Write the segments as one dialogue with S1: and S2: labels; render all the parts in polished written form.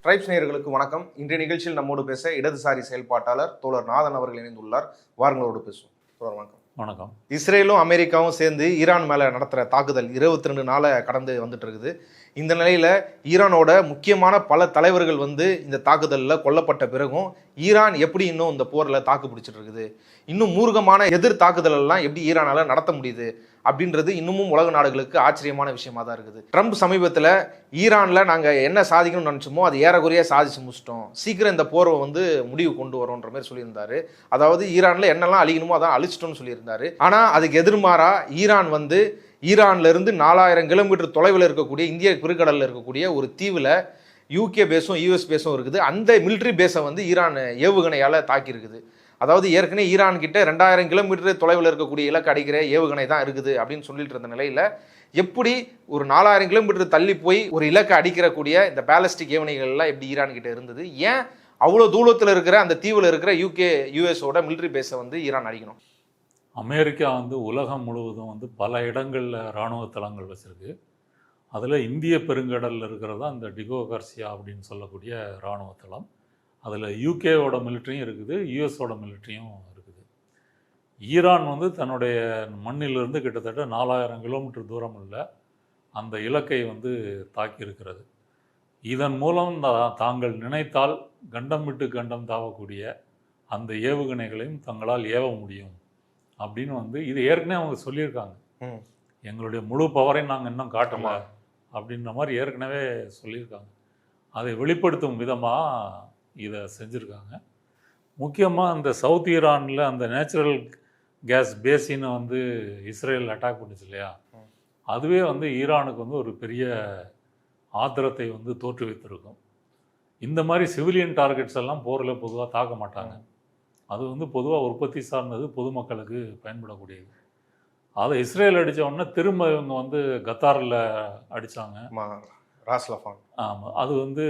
S1: Tribes நேயர்களுக்கு வணக்கம். இன்றைய நிகழ்ச்சியில் நம்மோடு பேச இடதுசாரி செயல்பாட்டாளர் தோழர் நாதன் அவர்கள் இணைந்துள்ளார். வாருங்களோடு பேசுவோம். தோழர் வணக்கம்.
S2: வணக்கம்.
S1: இஸ்ரேலும் அமெரிக்காவும் சேர்ந்து ஈரான் மேலே நடத்துகிற தாக்குதல் 22 நாளை கடந்து வந்துட்டு இருக்குது. இந்த நிலையில் ஈரானோட முக்கியமான பல தலைவர்கள் இந்த தாக்குதலில் கொல்லப்பட்ட பிறகும் ஈரான் எப்படி இன்னும் இந்த போரில் தாக்கு பிடிச்சிட்டு இருக்குது, இன்னும் மூர்க்கமான எதிர் தாக்குதல் எல்லாம் எப்படி ஈரானால் நடத்த முடியுது அப்படின்றது இன்னமும் உலக நாடுகளுக்கு ஆச்சரியமான விஷயமா தான் இருக்குது. ட்ரம்ப் சமீபத்தில் ஈரானில் நாங்கள் என்ன சாதிக்கணும்னு நினச்சோமோ அது ஏறக்குறைய சாதிச்சு முடிச்சிட்டோம், சீக்கிரம் இந்த போரை முடிவு கொண்டு வரோன்ற மாதிரி சொல்லியிருந்தாரு. அதாவது ஈரானில் என்னெல்லாம் அழிக்கணுமோ அதான் அழிச்சிட்டோம்னு சொல்லியிருந்தாரு. ஆனால் அதுக்கு எதிர்மாறா ஈரான் ஈரான்ல இருந்து 4000 கிலோமீட்டர் தொலைவில் இருக்கக்கூடிய இந்திய பெருங்கடலில் இருக்கக்கூடிய ஒரு தீவில் யூகே பேஸும் யூஎஸ் பேஸும் இருக்குது. அந்த மிலிட்ரி பேஸை ஈரான் ஏவுகணையால் தாக்கியிருக்குது. அதாவது ஏற்கனவே ஈரான் கிட்ட 2000 கிலோமீட்டர் தொலைவில் இருக்கக்கூடிய இலக்கு அடிக்கிற ஏவுகணை தான் இருக்குது அப்படின்னு சொல்லிட்டு இருந்த நிலையில் எப்படி ஒரு 4000 கிலோமீட்டர் தள்ளி போய் ஒரு இலக்கை அடிக்கிறக்கூடிய இந்த பேலஸ்டிக் ஏவுகணைகள்லாம் எப்படி ஈரான் கிட்ட இருந்தது? ஏன் அவ்வளோ தூரத்தில் இருக்கிற அந்த தீவில் இருக்கிற யூகே யூஎஸோட மிலிட்ரி பேஸை ஈரான் அடிக்கணும்?
S2: அமெரிக்கா உலகம் முழுவதும் பல இடங்களில் இராணுவ தளங்கள் வச்சுருக்கு. அதில் இந்திய பெருங்கடலில் இருக்கிறது அந்த டிகோ கார்சியா அப்படின்னு சொல்லக்கூடிய இராணுவ தளம். அதில் யூகேவோட மிலிட்ரியும் இருக்குது, யூஎஸோட மிலிட்ரியும் இருக்குது. ஈரான் தன்னுடைய மண்ணிலிருந்து கிட்டத்தட்ட 4000 கிலோமீட்டர் தூரம் உள்ள அந்த இலக்கை தாக்கியிருக்கிறது. இதன் மூலம் தாங்கள் நினைத்தால் கண்டம் விட்டு கண்டம் தாவக்கூடிய அந்த ஏவுகணைகளையும் தங்களால் ஏவ முடியும் அப்படின்னு இது ஏற்கனவே அவங்க சொல்லியிருக்காங்க. எங்களுடைய முழு பவரையும் நாங்கள் இன்னும் காட்டலை அப்படின்ற மாதிரி ஏற்கனவே சொல்லியிருக்காங்க. அதை வெளிப்படுத்தும் விதமாக இதை செஞ்சுருக்காங்க. முக்கியமாக அந்த சவுத் ஈரானில் அந்த நேச்சுரல் கேஸ் பேசினை இஸ்ரேல் அட்டாக் பண்ணிச்சு இல்லையா, அதுவே ஈரானுக்கு ஒரு பெரிய ஆத்திரத்தை தோற்றுவித்திருக்கும். இந்த மாதிரி சிவிலியன் டார்கெட்ஸ் எல்லாம் போரில் பொதுவாக தாக்க மாட்டாங்க. அது பொதுவாக உற்பத்தி சார்ந்தது, பொதுமக்களுக்கு பயன்படக்கூடியது. அதை இஸ்ரேல் அடித்த உடனே திரும்ப இவங்க கத்தாரில் அடித்தாங்க,
S1: ராஸ்லஃபான்.
S2: ஆமாம், அது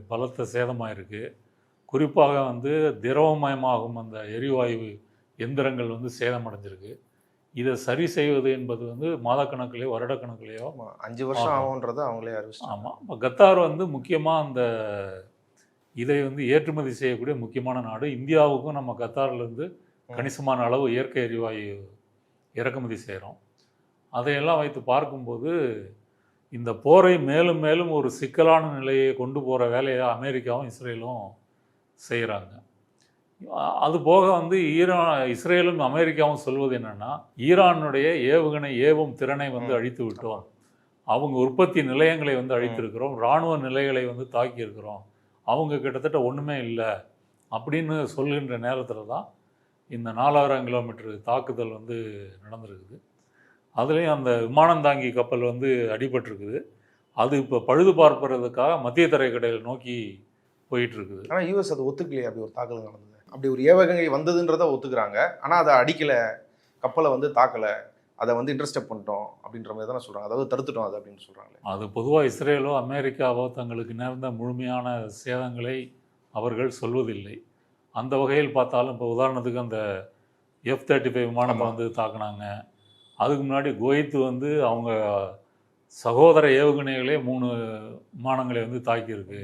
S2: பலத்த சேதமாக இருக்குது. குறிப்பாக திரவமயமாகும் அந்த எரிவாயு எந்திரங்கள் சேதமடைஞ்சிருக்கு. இதை சரி செய்வது என்பது மாதக்கணக்கிலேயோ வருடக்கணக்கிலேயோ
S1: 5 வருஷம் ஆகும்ன்றதை அவங்களே அறிவிச்சு.
S2: ஆமாம், இப்போ கத்தார் முக்கியமாக அந்த இதை ஏற்றுமதி செய்யக்கூடிய முக்கியமான நாடு. இந்தியாவுக்கும் நம்ம கத்தாரிலேருந்து கணிசமான அளவு இயற்கை எரிவாயு இறக்குமதி செய்கிறோம். அதையெல்லாம் வைத்து பார்க்கும்போது இந்த போரை மேலும் மேலும் ஒரு சிக்கலான நிலையை கொண்டு போகிற வேலையை அமெரிக்காவும் இஸ்ரேலும் செய்கிறாங்க. அதுபோக இஸ்ரேலும் அமெரிக்காவும் சொல்வது என்னென்னா, ஈரானுடைய ஏவுகணை ஏவும் திறனை அழித்து விட்டோம், அவங்க உற்பத்தி நிலையங்களை அழித்திருக்கிறோம், இராணுவ நிலைகளை தாக்கியிருக்கிறோம், அவங்க கிட்டத்தட்ட ஒன்றுமே இல்லை அப்படின்னு சொல்கின்ற நேரத்தில் தான் இந்த 4000 கிலோமீட்டர் தாக்குதல் நடந்திருக்குது. அதுலேயும் அந்த விமானந்தாங்கி கப்பல் அடிபட்டிருக்குது. அது இப்போ பழுது பார்ப்பறதுக்காக மத்திய தரைக்கடலை நோக்கி போயிட்டுருக்குது.
S1: ஆனால் யூஎஸ் அதை ஒத்துக்கலையே, அப்படி ஒரு தாக்குதல் நடந்தது, அப்படி ஒரு ஏவுகணை வந்ததுன்றதை ஒத்துக்கிறாங்க. ஆனால் அதை அடிக்கலை, கப்பலை தாக்கலை, அதை இன்டர்செப்ட் பண்ணிட்டோம் அப்படின்ற மாதிரி தானே சொல்கிறாங்க. அதாவது தடுத்துட்டோம் அது அப்படின்னு சொல்கிறாங்களே.
S2: அது பொதுவாக இஸ்ரேலோ அமெரிக்காவோ தங்களுக்கு நேர்ந்த முழுமையான சேதங்களை அவர்கள் சொல்வதில்லை. அந்த வகையில் பார்த்தாலும் இப்போ உதாரணத்துக்கு அந்த F-35 விமானத்தை தாக்குனாங்க. அதுக்கு முன்னாடி குவைத்து அவங்க சகோதர ஏவுகணைகளே 3 விமானங்களை தாக்கியிருக்கு.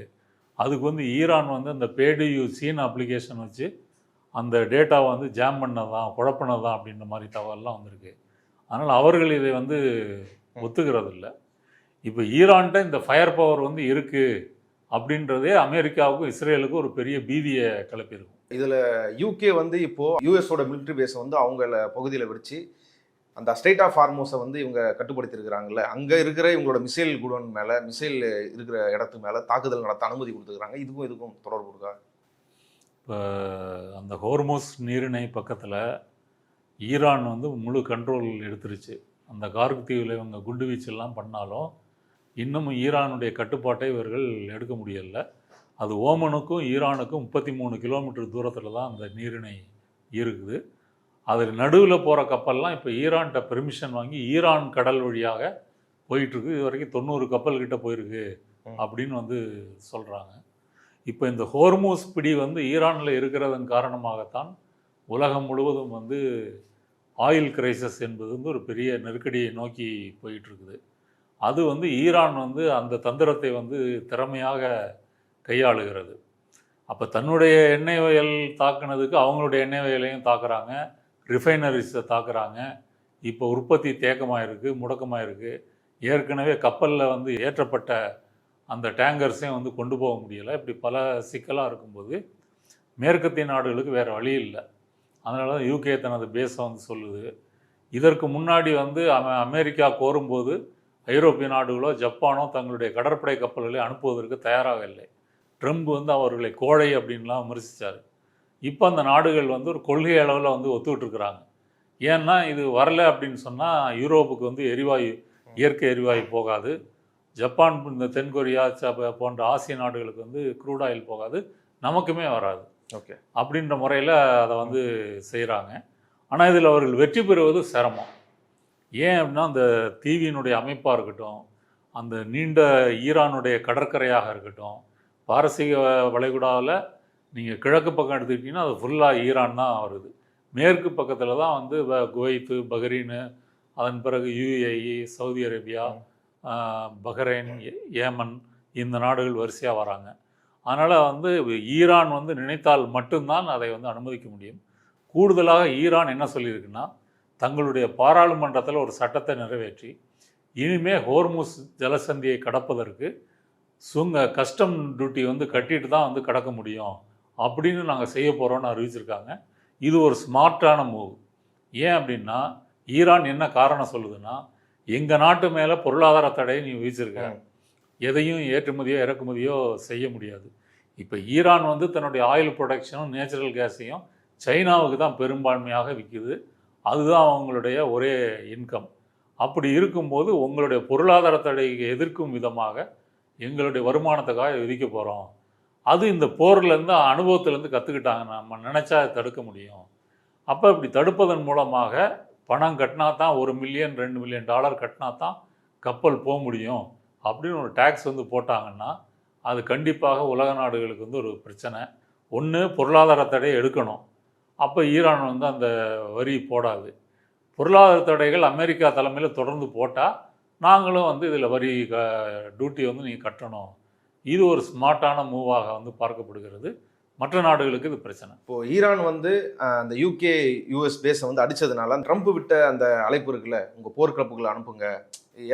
S2: அதுக்கு ஈரான் அந்த பேடியூ சீன் அப்ளிகேஷன் வச்சு அந்த டேட்டாவை ஜாம் பண்ணதான், குழப்பினதான் அப்படின்ற மாதிரி தகவல்லாம் வந்திருக்கு. அதனால் அவர்கள் இதை ஒத்துக்கிறது இல்லை. இப்போ ஈரான்கிட்ட இந்த ஃபயர் பவர் இருக்குது அப்படின்றதே அமெரிக்காவுக்கும் இஸ்ரேலுக்கும் ஒரு பெரிய பீதியை கிளப்பியிருக்கும்.
S1: இதில் யூகே இப்போது யூஎஸோட மிலிட்ரி பேஸை அவங்கள பகுதியில் வச்சு அந்த ஸ்ட்ரெய்ட் ஆஃப் ஹார்மோஸை இவங்க கட்டுப்படுத்தியிருக்கிறாங்கல்ல, அங்கே இருக்கிற இவங்களோட மிசைல் குடோன் மேலே, மிசைல் இருக்கிற இடத்துக்கு மேலே தாக்குதல் நடத்த அனுமதி கொடுத்துருக்குறாங்க. இதுக்கும் தொடர்பு இருக்கா?
S2: இப்போ அந்த ஹோர்மோஸ் நீரிணை பக்கத்தில் ஈரான் முழு கண்ட்ரோல் எடுத்துருச்சு. அந்த கார்க் தீவில் இவங்க குண்டு வீச்செல்லாம் பண்ணாலும் இன்னமும் ஈரானுடைய கட்டுப்பாட்டை இவர்கள் எடுக்க முடியலை. அது ஓமனுக்கும் ஈரானுக்கும் 33 கிலோமீட்டர் தூரத்தில் தான் அந்த நீரிணை இருக்குது. அதில் நடுவில் போகிற கப்பல்லாம் இப்போ ஈரான்கிட்ட பெர்மிஷன் வாங்கி ஈரான் கடல் வழியாக போயிட்டுருக்கு. இது வரைக்கும் 90 கப்பல் கிட்ட போயிருக்கு அப்படின்னு சொல்கிறாங்க. இப்போ இந்த ஹோர்மோஸ் பிடி ஈரானில் இருக்கிறதன் காரணமாகத்தான் உலகம் முழுவதும் ஆயில் கிரைசஸ் என்பது ஒரு பெரிய நெருக்கடியை நோக்கி போயிட்டுருக்குது. அது ஈரான் அந்த தந்திரத்தை திறமையாக கையாளுகிறது. அப்போ தன்னுடைய எண்ணெய் வயல் தாக்குனதுக்கு அவங்களுடைய எண்ணெய் வயலையும் தாக்குறாங்க, ரிஃபைனரிஸை தாக்குறாங்க. இப்போ உற்பத்தி தேக்கமாக இருக்குது, முடக்கமாக இருக்குது. ஏற்கனவே கப்பலில் வந்து ஏற்றப்பட்ட அந்த டேங்கர்ஸையும் வந்து கொண்டு போக முடியலை. இப்படி பல சிக்கலாக இருக்கும்போது மேற்கத்திய நாடுகளுக்கு வேறு வழி இல்லை. அதனால தான் யூகே தனது பேஸை வந்து சொல்லுது. இதற்கு முன்னாடி வந்து அமெரிக்கா கோரும்போது ஐரோப்பிய நாடுகளோ ஜப்பானோ தங்களுடைய கடற்படை கப்பல்களை அனுப்புவதற்கு தயாராக இல்லை. ட்ரம்ப் வந்து அவர்களை கோழை அப்படின்லாம் விமர்சித்தார். இப்போ அந்த நாடுகள் வந்து ஒரு கொள்கை அளவில் வந்து ஒத்துக்கிட்டு இருக்கிறாங்க. ஏன்னா இது வரலை அப்படின்னு சொன்னால் யூரோப்புக்கு வந்து எரிவாயு, இயற்கை எரிவாயு போகாது. ஜப்பான், இந்த தென்கொரியா போன்ற ஆசிய நாடுகளுக்கு வந்து க்ரூட் ஆயில் போகாது, நமக்குமே வராது.
S1: ஓகே,
S2: அப்படின்ற முறையில் அதை வந்து செய்கிறாங்க. ஆனால் இதில் அவர்கள் வெற்றி பெறுவது சிரமம். ஏன் அப்படின்னா அந்த தீவியினுடைய அமைப்பாக இருக்கட்டும், அந்த நீண்ட ஈரானுடைய கடற்கரையாக இருக்கட்டும், பாரசீக வளைகுடாவில் நீங்கள் கிழக்கு பக்கம் எடுத்துக்கிட்டிங்கன்னா அது ஃபுல்லாக ஈரான் தான் வருது. மேற்கு பக்கத்தில் தான் வந்து குவைத்து, பஹ்ரைனு, அதன் பிறகு UAE, Saudi Arabia, Bahrain, Yemen, இந்த நாடுகள் வரிசையாக வராங்க. அதனால் வந்து ஈரான் வந்து நினைத்தால் மட்டும்தான் அதை வந்து அனுமதிக்க முடியும். கூடுதலாக ஈரான் என்ன சொல்லியிருக்குன்னா, தங்களுடைய பாராளுமன்றத்தில் ஒரு சட்டத்தை நிறைவேற்றி இனிமே ஹோர்முஸ் ஜலசந்தியை கடப்பதற்கு கஸ்டம் டியூட்டி வந்து கட்டிட்டு தான் வந்து கடக்க முடியும் அப்படின்னு நாங்கள் செய்ய போகிறோன்னு அறிவிச்சிருக்காங்க. இது ஒரு ஸ்மார்ட்டான மூவ். ஏன் அப்படின்னா ஈரான் என்ன காரணம் சொல்லுதுன்னா, எங்கள் நாட்டு மேலே பொருளாதார தடையை நீ விதிச்சிருக்க, எதையும் ஏற்றுமதியோ இறக்குமதியோ செய்ய முடியாது. இப்போ ஈரான் வந்து தன்னுடைய ஆயில் ப்ரொடக்ஷனும் நேச்சுரல் கேஸையும் சைனாவுக்கு தான் பெரும்பான்மையாக விற்குது. அதுதான் அவங்களுடைய ஒரே இன்கம். அப்படி இருக்கும்போது உங்களுடைய பொருளாதார தடையை எதிர்க்கும் விதமாக எங்களுடைய வருமானத்துக்காக விதிக்க போகிறோம். அது இந்த போர்லேருந்து அனுபவத்திலேருந்து கற்றுக்கிட்டாங்க. நம்ம நினச்சா தடுக்க முடியும். அப்போ இப்படி தடுப்பதன் மூலமாக பணம் கட்டினா தான் $1 மில்லியன் $2 மில்லியன் கட்டினா தான் கப்பல் போக முடியும் அப்படின்னு ஒரு டேக்ஸ் வந்து போட்டாங்கன்னா அது கண்டிப்பாக உலக நாடுகளுக்கு வந்து ஒரு பிரச்சனை. ஒன்று, பொருளாதார தடையை எடுக்கணும். அப்போ ஈரான் வந்து அந்த வரி போடாது. பொருளாதார தடைகள் அமெரிக்கா தலைமையில் தொடர்ந்து போட்டால் நாங்களும் வந்து இதில் வரி டியூட்டி வந்து நீங்கள் கட்டணும். இது ஒரு ஸ்மார்ட்டான மூவாக வந்து பார்க்கப்படுகிறது. மற்ற நாடுகளுக்கு இது பிரச்சனை.
S1: இப்போது ஈரான் வந்து அந்த யூகே யூஎஸ் பேஸை வந்து அடித்ததுனால ட்ரம்ப் விட்ட அந்த அழைப்பு இருக்குல்ல, உங்கள் போர்க்கிழப்புகளை அனுப்புங்க,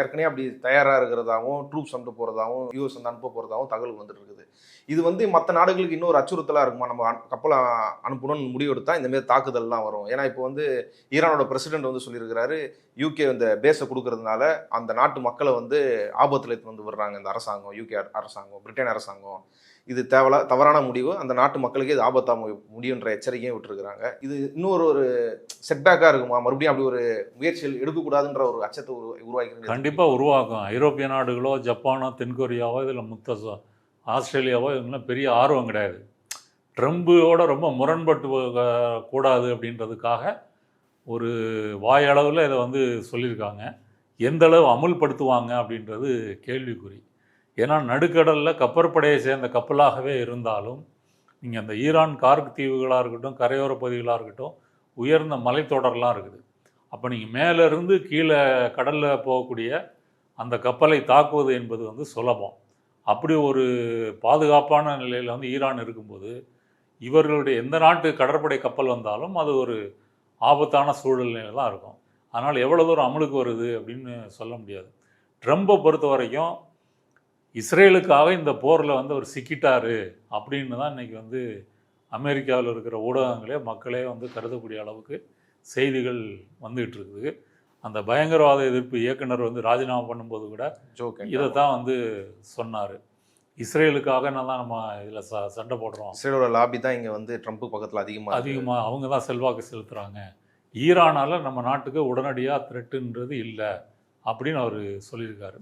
S1: ஏற்கனவே அப்படி தயாராக இருக்கிறதாகவும் ட்ரூப்ஸ் அனுப்ப போகிறதாகவும் யூஎஸ் வந்து அனுப்ப போகிறதாகவும் தகவல் வந்துட்டு இருக்குது. இது வந்து மற்ற நாடுகளுக்கு இன்னொரு அச்சுறுத்தலாக இருக்குமா? நம்ம கப்பலை அனுப்பணும்னு முடிவெடுத்தா இந்தமாரி தாக்குதல்லாம் வரும். ஏன்னா இப்போ வந்து ஈரானோட பிரசிடென்ட் வந்து சொல்லியிருக்கிறாரு, யூகே இந்த பேஸை கொடுக்கறதுனால அந்த நாட்டு மக்களை வந்து ஆபத்தில் எடுத்து வந்து விடுறாங்க இந்த அரசாங்கம், யூகே அரசாங்கம், பிரிட்டன் அரசாங்கம். இது தவறான முடிவு, அந்த நாட்டு மக்களுக்கே இது ஆபத்தாக முடியுன்ற எச்சரிக்கையும் விட்டுருக்குறாங்க. இது இன்னொரு ஒரு செட்பேக்காக இருக்குமா? மறுபடியும் அப்படி ஒரு முயற்சிகள் எடுக்கக்கூடாதுன்ற ஒரு அச்சத்தை உருவாக்கி
S2: கண்டிப்பாக உருவாக்கும். ஐரோப்பிய நாடுகளோ ஜப்பானோ தென்கொரியாவோ இதில் ஆஸ்திரேலியாவோ இவங்களாம் பெரிய ஆர்வம் கிடையாது. ட்ரம்போட ரொம்ப முரண்பட்டு கூடாது அப்படின்றதுக்காக ஒரு வாயளவில் இதை வந்து சொல்லியிருக்காங்க. எந்த அளவு அமுல்படுத்துவாங்க அப்படின்றது கேள்விக்குறி. ஏன்னா நடுக்கடலில் கப்பற்படையை சேர்ந்த கப்பலாகவே இருந்தாலும் நீங்கள் அந்த ஈரான் கார்க் தீவுகளாக இருக்கட்டும், கரையோர பகுதிகளாக இருக்கட்டும், உயர்ந்த மலைத்தொடர்லாம் இருக்குது. அப்போ நீங்கள் மேலேருந்து கீழே கடலில் போகக்கூடிய அந்த கப்பலை தாக்குவது என்பது வந்து சுலபம். அப்படி ஒரு பாதுகாப்பான நிலையில் வந்து ஈரான் இருக்கும்போது இவர்களுடைய எந்த நாட்டு கடற்படை கப்பல் வந்தாலும் அது ஒரு ஆபத்தான சூழ்நிலையில் தான் இருக்கும். அதனால் எவ்வளோ தூரம் அமலுக்கு வருது அப்படின்னு சொல்ல முடியாது. ட்ரம்பை பொறுத்த வரைக்கும் இஸ்ரேலுக்காக இந்த போரில் வந்து அவர் சிக்கிட்டாரு அப்படின்னு தான் இன்றைக்கி வந்து அமெரிக்காவில் இருக்கிற ஊடகங்களே மக்களே வந்து கருதக்கூடிய அளவுக்கு செய்திகள் வந்துகிட்டு இருக்குது. அந்த பயங்கரவாத எதிர்ப்பு இயக்குனர் வந்து ராஜினாமா பண்ணும்போது கூட இதை தான் வந்து சொன்னார். இஸ்ரேலுக்காக தான் நம்ம இதில் சண்டை போடுறோம்.
S1: இஸ்ரேலோட லாபி தான் இங்கே வந்து ட்ரம்ப் பக்கத்தில் அதிகமாக
S2: அவங்க தான் செல்வாக்கு செலுத்துகிறாங்க. ஈரானால் நம்ம நாட்டுக்கு உடனடியாக த்ரெட்டுன்றது இல்லை அப்படின்னு அவர் சொல்லியிருக்காரு.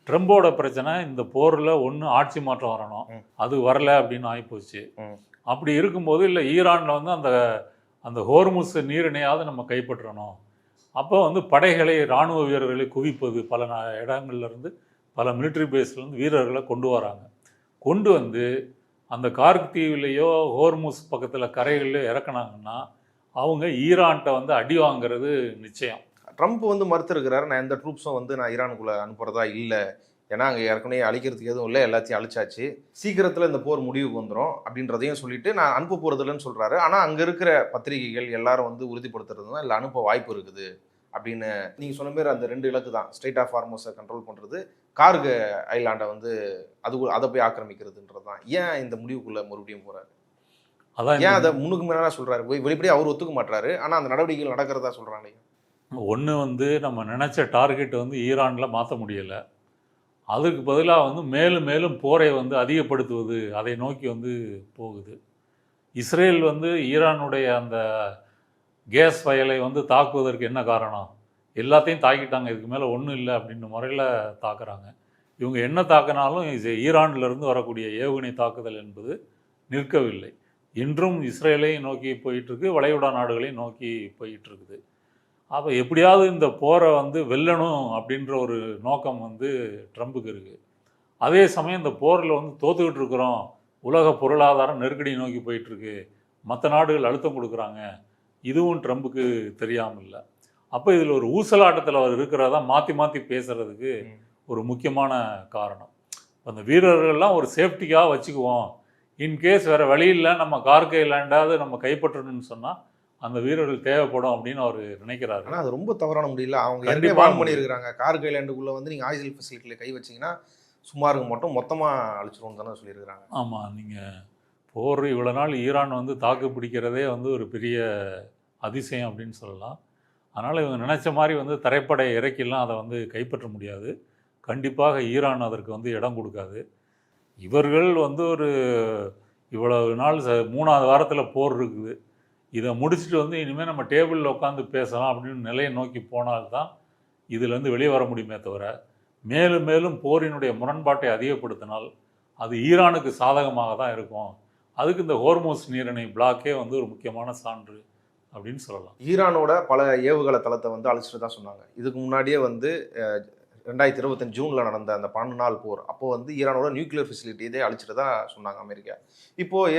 S2: ட்ரம்போட பிரச்சனை இந்த போரில் ஒன்று ஆட்சி மாற்றம் வரணும், அது வரலை அப்படின்னு ஆகிப்போச்சு. அப்படி இருக்கும்போது இல்லை ஈரானில் வந்து அந்த ஹோர்முஸ் நீரிணையாவது நம்ம கைப்பற்றணும். அப்போ வந்து படைகளை, இராணுவ வீரர்களை குவிப்பது, பல இடங்கள்லேருந்து பல மிலிட்ரி பேஸ்லேருந்து வீரர்களை கொண்டு வராங்க. கொண்டு வந்து அந்த கார்க் தீவிலையோ ஹோர்முஸ் பக்கத்தில் கரைகளில் இறக்குனாங்கன்னா அவங்க ஈரான்கிட்ட வந்து அடி வாங்கிறது நிச்சயம்.
S1: ட்ரம்ப் வந்து மறுத்திருக்கிறாரு, நான் எந்த ட்ரூப்ஸும் வந்து நான் ஈரானுக்குள்ளே அனுப்புகிறதா இல்லை, ஏன்னா அங்கே ஏற்கனவே அழிக்கிறதுக்கு எதுவும் இல்லை, எல்லாத்தையும் அழிச்சாச்சு, சீக்கிரத்தில் இந்த போர் முடிவுக்கு வந்துடும் அப்படின்றதையும் சொல்லிட்டு நான் அனுப்ப போகிறதில்லன்னு சொல்கிறாரு. ஆனால் அங்கே இருக்கிற பத்திரிகைகள் எல்லாரும் வந்து உறுதிப்படுத்துறது தான் இல்லை, அனுப்ப வாய்ப்பு இருக்குது அப்படின்னு. நீங்கள் சொன்ன மாதிரி அந்த 2 இலக்கு தான், ஸ்ட்ரெயிட் ஆஃப் ஹார்மோஸை கண்ட்ரோல் பண்ணுறது, கார்கு ஐலாண்டை வந்து அதை போய் ஆக்கிரமிக்கிறதுன்றது தான். ஏன் இந்த முடிவுக்குள்ளே மறுபடியும் போகிறாரு?
S2: அதான்
S1: ஏன் அதை முன்னுக்கு மேலே சொல்கிறாரு? வெளிப்படையாக அவர் ஒத்துக்க மாட்டாரு, ஆனால் அந்த நடவடிக்கைகள் நடக்கிறதா சொல்கிறாங்க.
S2: ஒன்று வந்து நம்ம நினச்ச டார்கெட் வந்து ஈரானில் மாற்ற முடியலை. அதுக்கு பதிலாக வந்து மேலும் மேலும் போரை வந்து அதிகப்படுத்துவது, அதை நோக்கி வந்து போகுது. இஸ்ரேல் வந்து ஈரானுடைய அந்த கேஸ் வயலை வந்து தாக்குவதற்கு என்ன காரணம்? எல்லாத்தையும் தாக்கிட்டாங்க, இதுக்கு மேலே ஒன்றும் இல்லை அப்படின்ற முறையில் தாக்குறாங்க. இவங்க என்ன தாக்கினாலும் ஈரானிலிருந்து வரக்கூடிய ஏவுகணை தாக்குதல் என்பது நிற்கவில்லை. இன்றும் இஸ்ரேலையும் நோக்கி போயிட்டுருக்கு, வளைகுடா நாடுகளையும் நோக்கி போயிட்டுருக்குது. அப்போ எப்படியாவது இந்த போரை வந்து வெல்லணும் அப்படின்ற ஒரு நோக்கம் வந்து ட்ரம்புக்கு இருக்குது. அதே சமயம் இந்த போரில் வந்து தோத்துக்கிட்டு இருக்கிறோம், உலக பொருளாதாரம் நெருக்கடி நோக்கி போயிட்டுருக்கு, மற்ற நாடுகள் அழுத்தம் கொடுக்குறாங்க, இதுவும் ட்ரம்புக்கு தெரியாமல் இல்லை. அப்போ இதில் ஒரு ஊசலாட்டத்தில் அவர் இருக்கிறதா மாற்றி மாற்றி பேசுகிறதுக்கு ஒரு முக்கியமான காரணம். அந்த வீரர்கள்லாம் ஒரு சேஃப்டிக்காக வச்சுக்குவோம், இன்கேஸ் வேறு வழி இல்லை, நம்ம கார்கை லேண்டாவது நம்ம கைப்பற்றணும்னு சொன்னால் அந்த வீரர்கள் தேவைப்படும் அப்படின்னு அவர் நினைக்கிறாரு.
S1: ஆனால் அது ரொம்ப தவறான முடியல. அவங்க கண்டிப்பாக வான் பண்ணியிருக்கிறாங்க, கார்கை லேண்டுக்குள்ளே வந்து நீங்கள் ஆயுதல் ஃபெசிலிட்டியில் கை வச்சிங்கன்னா சுமாருக்கு மட்டும் மொத்தமாக அழிச்சிருவோம் தானே சொல்லியிருக்கிறாங்க.
S2: ஆமாம், நீங்கள் போர் இவ்வளோ நாள் ஈரான் வந்து தாக்கு பிடிக்கிறதே வந்து ஒரு பெரிய அதிசயம் அப்படின்னு சொல்லலாம். அதனால் இவங்க நினச்ச மாதிரி வந்து தரைப்படை இறக்கிலாம் அதை வந்து கைப்பற்ற முடியாது. கண்டிப்பாக ஈரான் அதற்கு வந்து இடம் கொடுக்காது. இவர்கள் வந்து ஒரு இவ்வளவு நாள் 3ஆவது வாரத்தில் போர் இருக்குது, இதை முடிச்சுட்டு வந்து இனிமேல் நம்ம டேபிளில் உட்காந்து பேசலாம் அப்படின்னு நிலையை நோக்கி போனால்தான் இதிலேருந்து வெளியே வர முடியுமே தவிர, மேலும் மேலும் போரினுடைய முரண்பாட்டை அதிகப்படுத்தினால் அது ஈரானுக்கு சாதகமாக தான் இருக்கும். அதுக்கு இந்த ஹோர்மோஸ் நீரிணை பிளாக்கே வந்து ஒரு முக்கியமான சான்று அப்படின்னு சொல்லலாம்.
S1: ஈரானோட பல ஏவுகணை தளத்தை வந்து அழிச்சிட்டு தான் சொன்னாங்க. இதுக்கு முன்னாடியே வந்து 2025 ஜூனில் நடந்த அந்த 12 நாள் போர் அப்போது வந்து ஈரானோட நியூக்ளியர் ஃபெசிலிட்டி இதே அழிச்சிட்டு தான் சொன்னாங்க அமெரிக்கா. இப்போது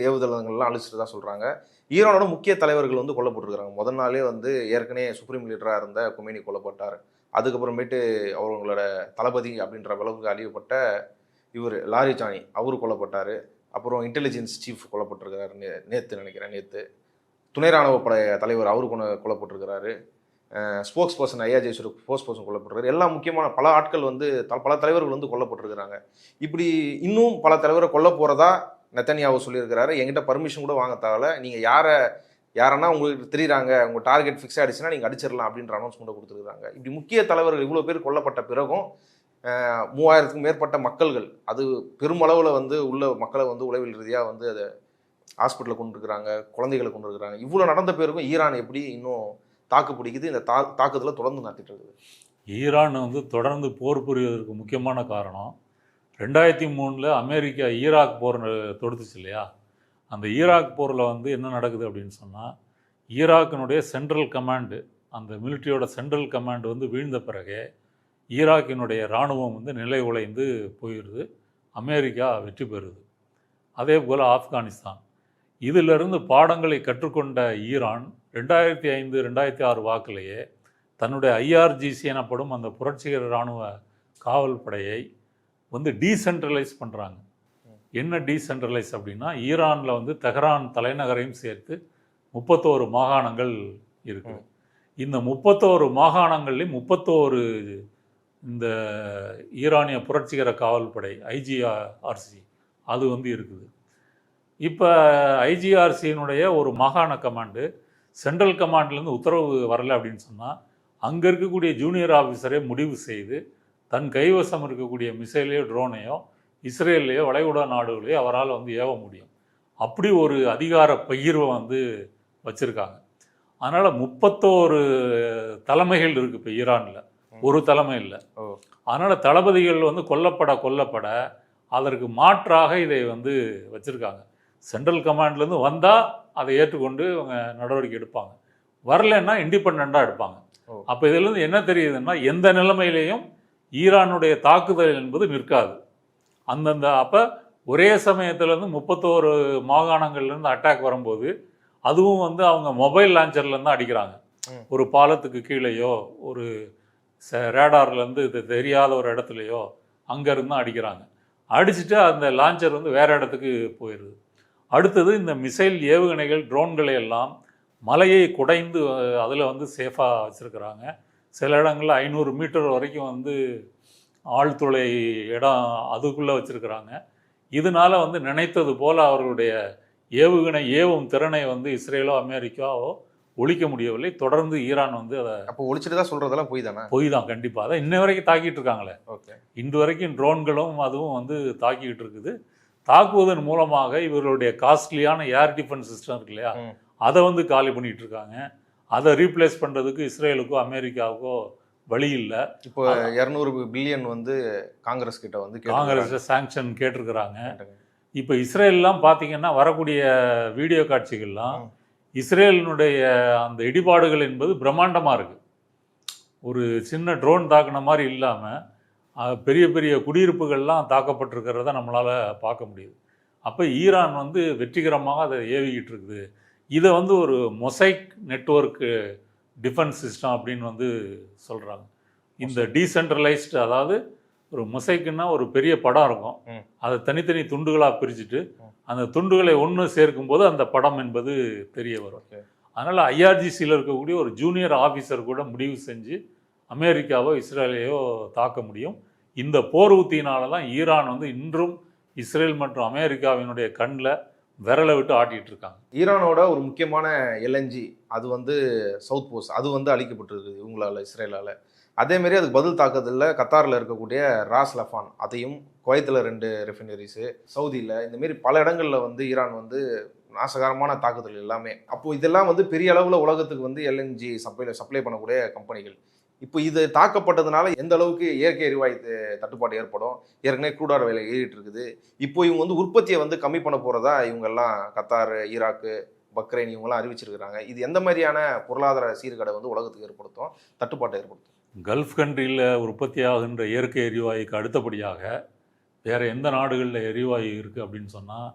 S1: ஏவுதளங்கள்லாம் அழிச்சிட்டு தான் சொல்கிறாங்க. ஈரானோட முக்கிய தலைவர்கள் வந்து கொல்லப்பட்டிருக்கிறாங்க. முதல் நாளே வந்து ஏற்கனவே சுப்ரீம் லீடராக இருந்த கொமேனி கொல்லப்பட்டார். அதுக்கப்புறமேட்டு அவங்களோட தளபதி அப்படின்ற அளவுக்கு அழியப்பட்ட இவர் லாரிசானி அவரு கொல்லப்பட்டார். அப்புறம் இன்டெலிஜென்ஸ் சீஃப் கொல்லப்பட்டிருக்கிறாரு நேற்று. துணை ராணுவ படை தலைவர் அவரு கொல்லப்பட்டிருக்கிறாரு. ஸ்போக்ஸ் பர்சன் ஐயா ஜெய்சூர் ஸ்போக்ஸ் பர்சன் கொல்லப்பட்டிருக்காரு. எல்லா முக்கியமான பல ஆட்கள் வந்து பல தலைவர்கள் வந்து கொல்லப்பட்டிருக்கிறாங்க. இப்படி இன்னும் பல தலைவரை கொல்ல போகிறதா நெத்தன்யாஹூ சொல்லியிருக்கிறாரு. என்கிட்ட பர்மிஷன் கூட வாங்க தேவையில்ல, நீங்கள் யாரன்னா உங்களுக்கு தெரியுறாங்க, உங்கள் டார்கெட் ஃபிக்ஸ் ஆகிடுச்சுன்னா நீங்கள் அடிச்சிடலாம் அப்படின்ற அனௌன்ஸ்மெண்ட்டை கொடுத்துருக்காங்க. இப்படி முக்கிய தலைவர்கள் இவ்வளோ பேர் கொல்லப்பட்ட பிறகும் 3000க்கும் மேற்பட்ட மக்கள்கள், அது பெருமளவில் வந்து உள்ள மக்களை வந்து உளவியல் ரீதியாக வந்து அதை ஹாஸ்பிட்டலில் கொண்டு இருக்கிறாங்க, குழந்தைகளை கொண்டு இருக்கிறாங்க. இவ்வளோ நடந்த பேருக்கும் ஈரான் எப்படி இன்னும் தாக்கு பிடிக்குது, இந்த தாக்குதலை தொடர்ந்து நடத்திட்டு இருக்குது?
S2: ஈரான் வந்து தொடர்ந்து போர் புரிவதற்கு முக்கியமான காரணம் 2003 அமெரிக்கா ஈராக் போர் தொடுத்துச்சு இல்லையா? அந்த ஈராக் போரில் வந்து என்ன நடக்குது அப்படின்னு சொன்னால், ஈராக்கினுடைய சென்ட்ரல் கமாண்டு, அந்த மிலிட்ரியோட சென்ட்ரல் கமாண்டு வந்து வீழ்ந்த பிறகு ஈராக்கினுடைய இராணுவம் வந்து நிலை உழைந்து போயிடுது, அமெரிக்கா வெற்றி பெறுது. அதே போல் ஆப்கானிஸ்தான். இதிலிருந்து பாடங்களை கற்றுக்கொண்ட ஈரான் 2005-2006 வாக்கிலேயே தன்னுடைய ஐஆர்ஜிசி எனப்படும் அந்த புரட்சிகர இராணுவ காவல் படையை வந்து டீசென்ட்ரலைஸ் பண்ணுறாங்க. என்ன டீசென்ட்ரலைஸ் அப்படின்னா, ஈரானில் வந்து தெஹ்ரான் தலைநகரையும் சேர்த்து 31 மாகாணங்கள் இருக்குது. இந்த 31 மாகாணங்கள்லையும் 31 இந்த ஈரானிய புரட்சிகர காவல் படை ஐஜிஆர்சி அது வந்து இருக்குது. இப்போ ஐஜிஆர்சியினுடைய ஒரு மாகாண கமாண்டு சென்ட்ரல் கமாண்ட்லேருந்து உத்தரவு வரலை அப்படின்னு சொன்னால், அங்கே இருக்கக்கூடிய ஜூனியர் ஆஃபீஸரே முடிவு செய்து தன் கைவசம் இருக்கக்கூடிய மிசைலையோ ட்ரோனையோ இஸ்ரேல்லையோ வளைகுடா நாடுகளையோ அவரால் வந்து ஏவ முடியும். அப்படி ஒரு அதிகார பகிர்வை வந்து வச்சுருக்காங்க. அதனால் 31 தலைமைகள் இருக்குது இப்போ ஈரானில், ஒரு தலைமை இல்லை. அதனால் தளபதிகள் வந்து கொல்லப்பட அதற்கு மாற்றாக இதை வந்து வச்சுருக்காங்க. சென்ட்ரல் கமாண்ட்லேருந்து வந்தால் அதை ஏற்றுக்கொண்டு அவங்க நடவடிக்கை எடுப்பாங்க, வரலைன்னா இண்டிபெண்ட்டாக எடுப்பாங்க. அப்போ இதிலேருந்து என்ன தெரியுதுன்னா, எந்த நிலைமையிலையும் ஈரானுடைய தாக்குதல் என்பது நிற்காது. அந்தந்த அப்போ ஒரே சமயத்துலேருந்து 31 மாகாணங்கள்லேருந்து அட்டாக் வரும்போது அதுவும் வந்து அவங்க மொபைல் லான்ச்சர்லேருந்து அடிக்கிறாங்க. ஒரு பாலத்துக்கு கீழேயோ ஒரு ரேடார்லேருந்து இது தெரியாத ஒரு இடத்துலையோ அங்கேருந்து தான் அடிக்கிறாங்க. அடிச்சுட்டு அந்த லான்ச்சர் வந்து வேறு இடத்துக்கு போயிடுது. அடுத்தது இந்த மிசைல் ஏவுகணைகள் ட்ரோன்களை எல்லாம் மலையை குடைந்து அதில் வந்து சேஃபாக வச்சுருக்கிறாங்க. சில இடங்களில் 500 மீட்டர் வரைக்கும் வந்து ஆழ்துளை இடம் அதுக்குள்ளே வச்சுருக்கிறாங்க. இதனால் வந்து நினைத்தது போல் அவர்களுடைய ஏவுகணை ஏவும் திறனை வந்து இஸ்ரேலோ அமெரிக்காவோ ஒழிக்க முடியவில்லை. தொடர்ந்து ஈரான் வந்து அதை
S1: அப்போ ஒழிச்சிட்டு தான் சொல்கிறதெல்லாம் பொய் தானே?
S2: பொய் தான் கண்டிப்பாக. அதை இன்ன வரைக்கும் தாக்கிட்டு இருக்காங்களே.
S1: ஓகே.
S2: இன்று வரைக்கும் ட்ரோன்களும் அதுவும் வந்து தாக்கிக்கிட்டு இருக்குது. தாக்குவதன் மூலமாக இவர்களுடைய காஸ்ட்லியான ஏர் டிஃபென்ஸ் சிஸ்டம் இருக்கு இல்லையா, அதை வந்து காலி பண்ணிட்டு இருக்காங்க. அதை ரீப்ளேஸ் பண்ணுறதுக்கு இஸ்ரேலுக்கோ அமெரிக்காவுக்கோ வழி இல்லை.
S1: இப்போ 200 பில்லியன் வந்து காங்கிரஸ் கிட்ட வந்து
S2: காங்கிரஸ் சாங்ஷன் கேட்டிருக்கிறாங்க. இப்போ இஸ்ரேல்லாம் பார்த்தீங்கன்னா வரக்கூடிய வீடியோ காட்சிகள்லாம் இஸ்ரேலினுடைய அந்த இடிபாடுகள் என்பது பிரம்மாண்டமாக இருக்குது. ஒரு சின்ன ட்ரோன் தாக்குன மாதிரி இல்லாமல் பெரிய பெரிய குடியிருப்புகள்லாம் தாக்கப்பட்டிருக்கிறத நம்மளால் பார்க்க முடியுது. அப்போ ஈரான் வந்து வெற்றிகரமாக அதை ஏவிக்கிட்டு இருக்குது. இதை வந்து ஒரு மொசைக் நெட்வொர்க்கு டிஃபென்ஸ் சிஸ்டம் அப்படின்னு வந்து சொல்கிறாங்க. இந்த டீசென்ட்ரலைஸ்டு, அதாவது ஒரு மொசைக்குன்னா ஒரு பெரிய படம் இருக்கும், அதை தனித்தனி துண்டுகளாக பிரிச்சுட்டு அந்த துண்டுகளை ஒன்று சேர்க்கும்போது அந்த படம் என்பது தெரிய வரும். அதனால் ஐஆர்ஜிசியில் இருக்கக்கூடிய ஒரு ஜூனியர் ஆஃபீஸர் கூட முடிவு செஞ்சு அமெரிக்காவோ இஸ்ரேலையோ தாக்க முடியும். இந்த போர் உத்தியினால தான் ஈரான் வந்து இன்றும் இஸ்ரேல் மற்றும் அமெரிக்காவினுடைய கண்ணில் விரலை விட்டு ஆட்டிகிட்டு இருக்காங்க.
S1: ஈரானோட ஒரு முக்கியமான எல்என்ஜி அது வந்து சவுத் போஸ்ட் அது வந்து அழிக்கப்பட்டிருக்கு இவங்களால், இஸ்ரேலால். அதேமாரி அதுக்கு பதில் தாக்குதலில் கத்தாரில் இருக்கக்கூடிய ராஸ் லஃபான், அதையும் குவைத்தில் 2 ரெஃபினரிஸு, சவுதியில், இந்தமாரி பல இடங்களில் வந்து ஈரான் வந்து நாசகரமான தாக்குதல் எல்லாமே. அப்போது இதெல்லாம் வந்து பெரிய அளவில் உலகத்துக்கு வந்து எல்என்ஜி சப்ளை பண்ணக்கூடிய கம்பெனிகள். இப்போ இது தாக்கப்பட்டதுனால எந்த அளவுக்கு இயற்கை எரிவாயு தட்டுப்பாடு ஏற்படும்? ஏற்கனவே க்ரூட் விலை ஏறிட்டு இருக்குது. இப்போ இவங்க வந்து உற்பத்தியை வந்து கம்மி பண்ண போகிறதா இவங்கெல்லாம் கத்தார், ஈராக்கு, பக்ரைன் இவங்கெல்லாம் அறிவிச்சிருக்கிறாங்க. இது எந்த மாதிரியான பொருளாதார சீர்கேடை வந்து உலகத்துக்கு ஏற்படுத்தும், தட்டுப்பாட்டை ஏற்படுத்தும்?
S2: கல்ஃப் கண்ட்ரியில் உற்பத்தி ஆகின்ற இயற்கை எரிவாயுக்கு அடுத்தபடியாக வேறு எந்த நாடுகளில் எரிவாயு இருக்குது அப்படின்னு சொன்னால்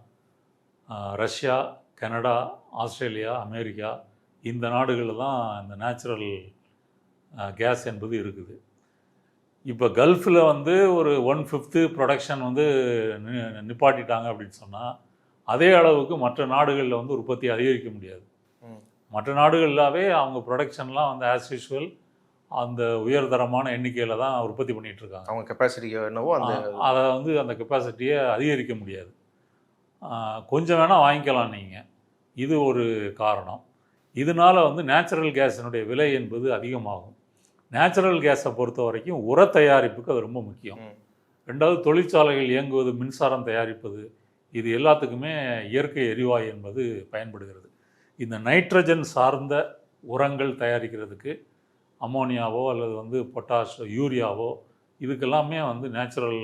S2: ரஷ்யா, கனடா, ஆஸ்திரேலியா, அமெரிக்கா, இந்த நாடுகளில் தான் இந்த நேச்சுரல் கேஸ் என்பது இருக்குது. இப்போ கல்ஃபில் வந்து ஒரு 1/5 ப்ரொடக்ஷன் வந்து நிப்பாட்டிட்டாங்க அப்படின்னு சொன்னால் அதே அளவுக்கு மற்ற நாடுகளில் வந்து உற்பத்தி அதிகரிக்க முடியாது. மற்ற நாடுகளாகவே அவங்க ப்ரொடக்ஷன்லாம் வந்து ஆஸ் யூஷுவல் அந்த உயர்தரமான எண்ணிக்கையில் தான் உற்பத்தி பண்ணிகிட்டு இருக்காங்க.
S1: அவங்க கெப்பாசிட்டி என்னவோ
S2: அதை வந்து அந்த கெப்பாசிட்டியை அதிகரிக்க முடியாது. கொஞ்சம் வேணால் வாங்கிக்கலாம் நீங்கள். இது ஒரு காரணம். இதனால் வந்து நேச்சுரல் கேஸினுடைய விலை என்பது அதிகமாகும். நேச்சுரல் கேஸை பொறுத்த வரைக்கும் உர தயாரிப்புக்கு அது ரொம்ப முக்கியம். ரெண்டாவது, தொழிற்சாலைகள் இயங்குவது, மின்சாரம் தயாரிப்பது, இது எல்லாத்துக்குமே இயற்கை எரிவாயு என்பது பயன்படுகிறது. இந்த நைட்ரஜன் சார்ந்த உரங்கள் தயாரிக்கிறதுக்கு அமோனியாவோ அல்லது வந்து பொட்டாஷ், யூரியாவோ, இதுக்கெல்லாமே வந்து நேச்சுரல்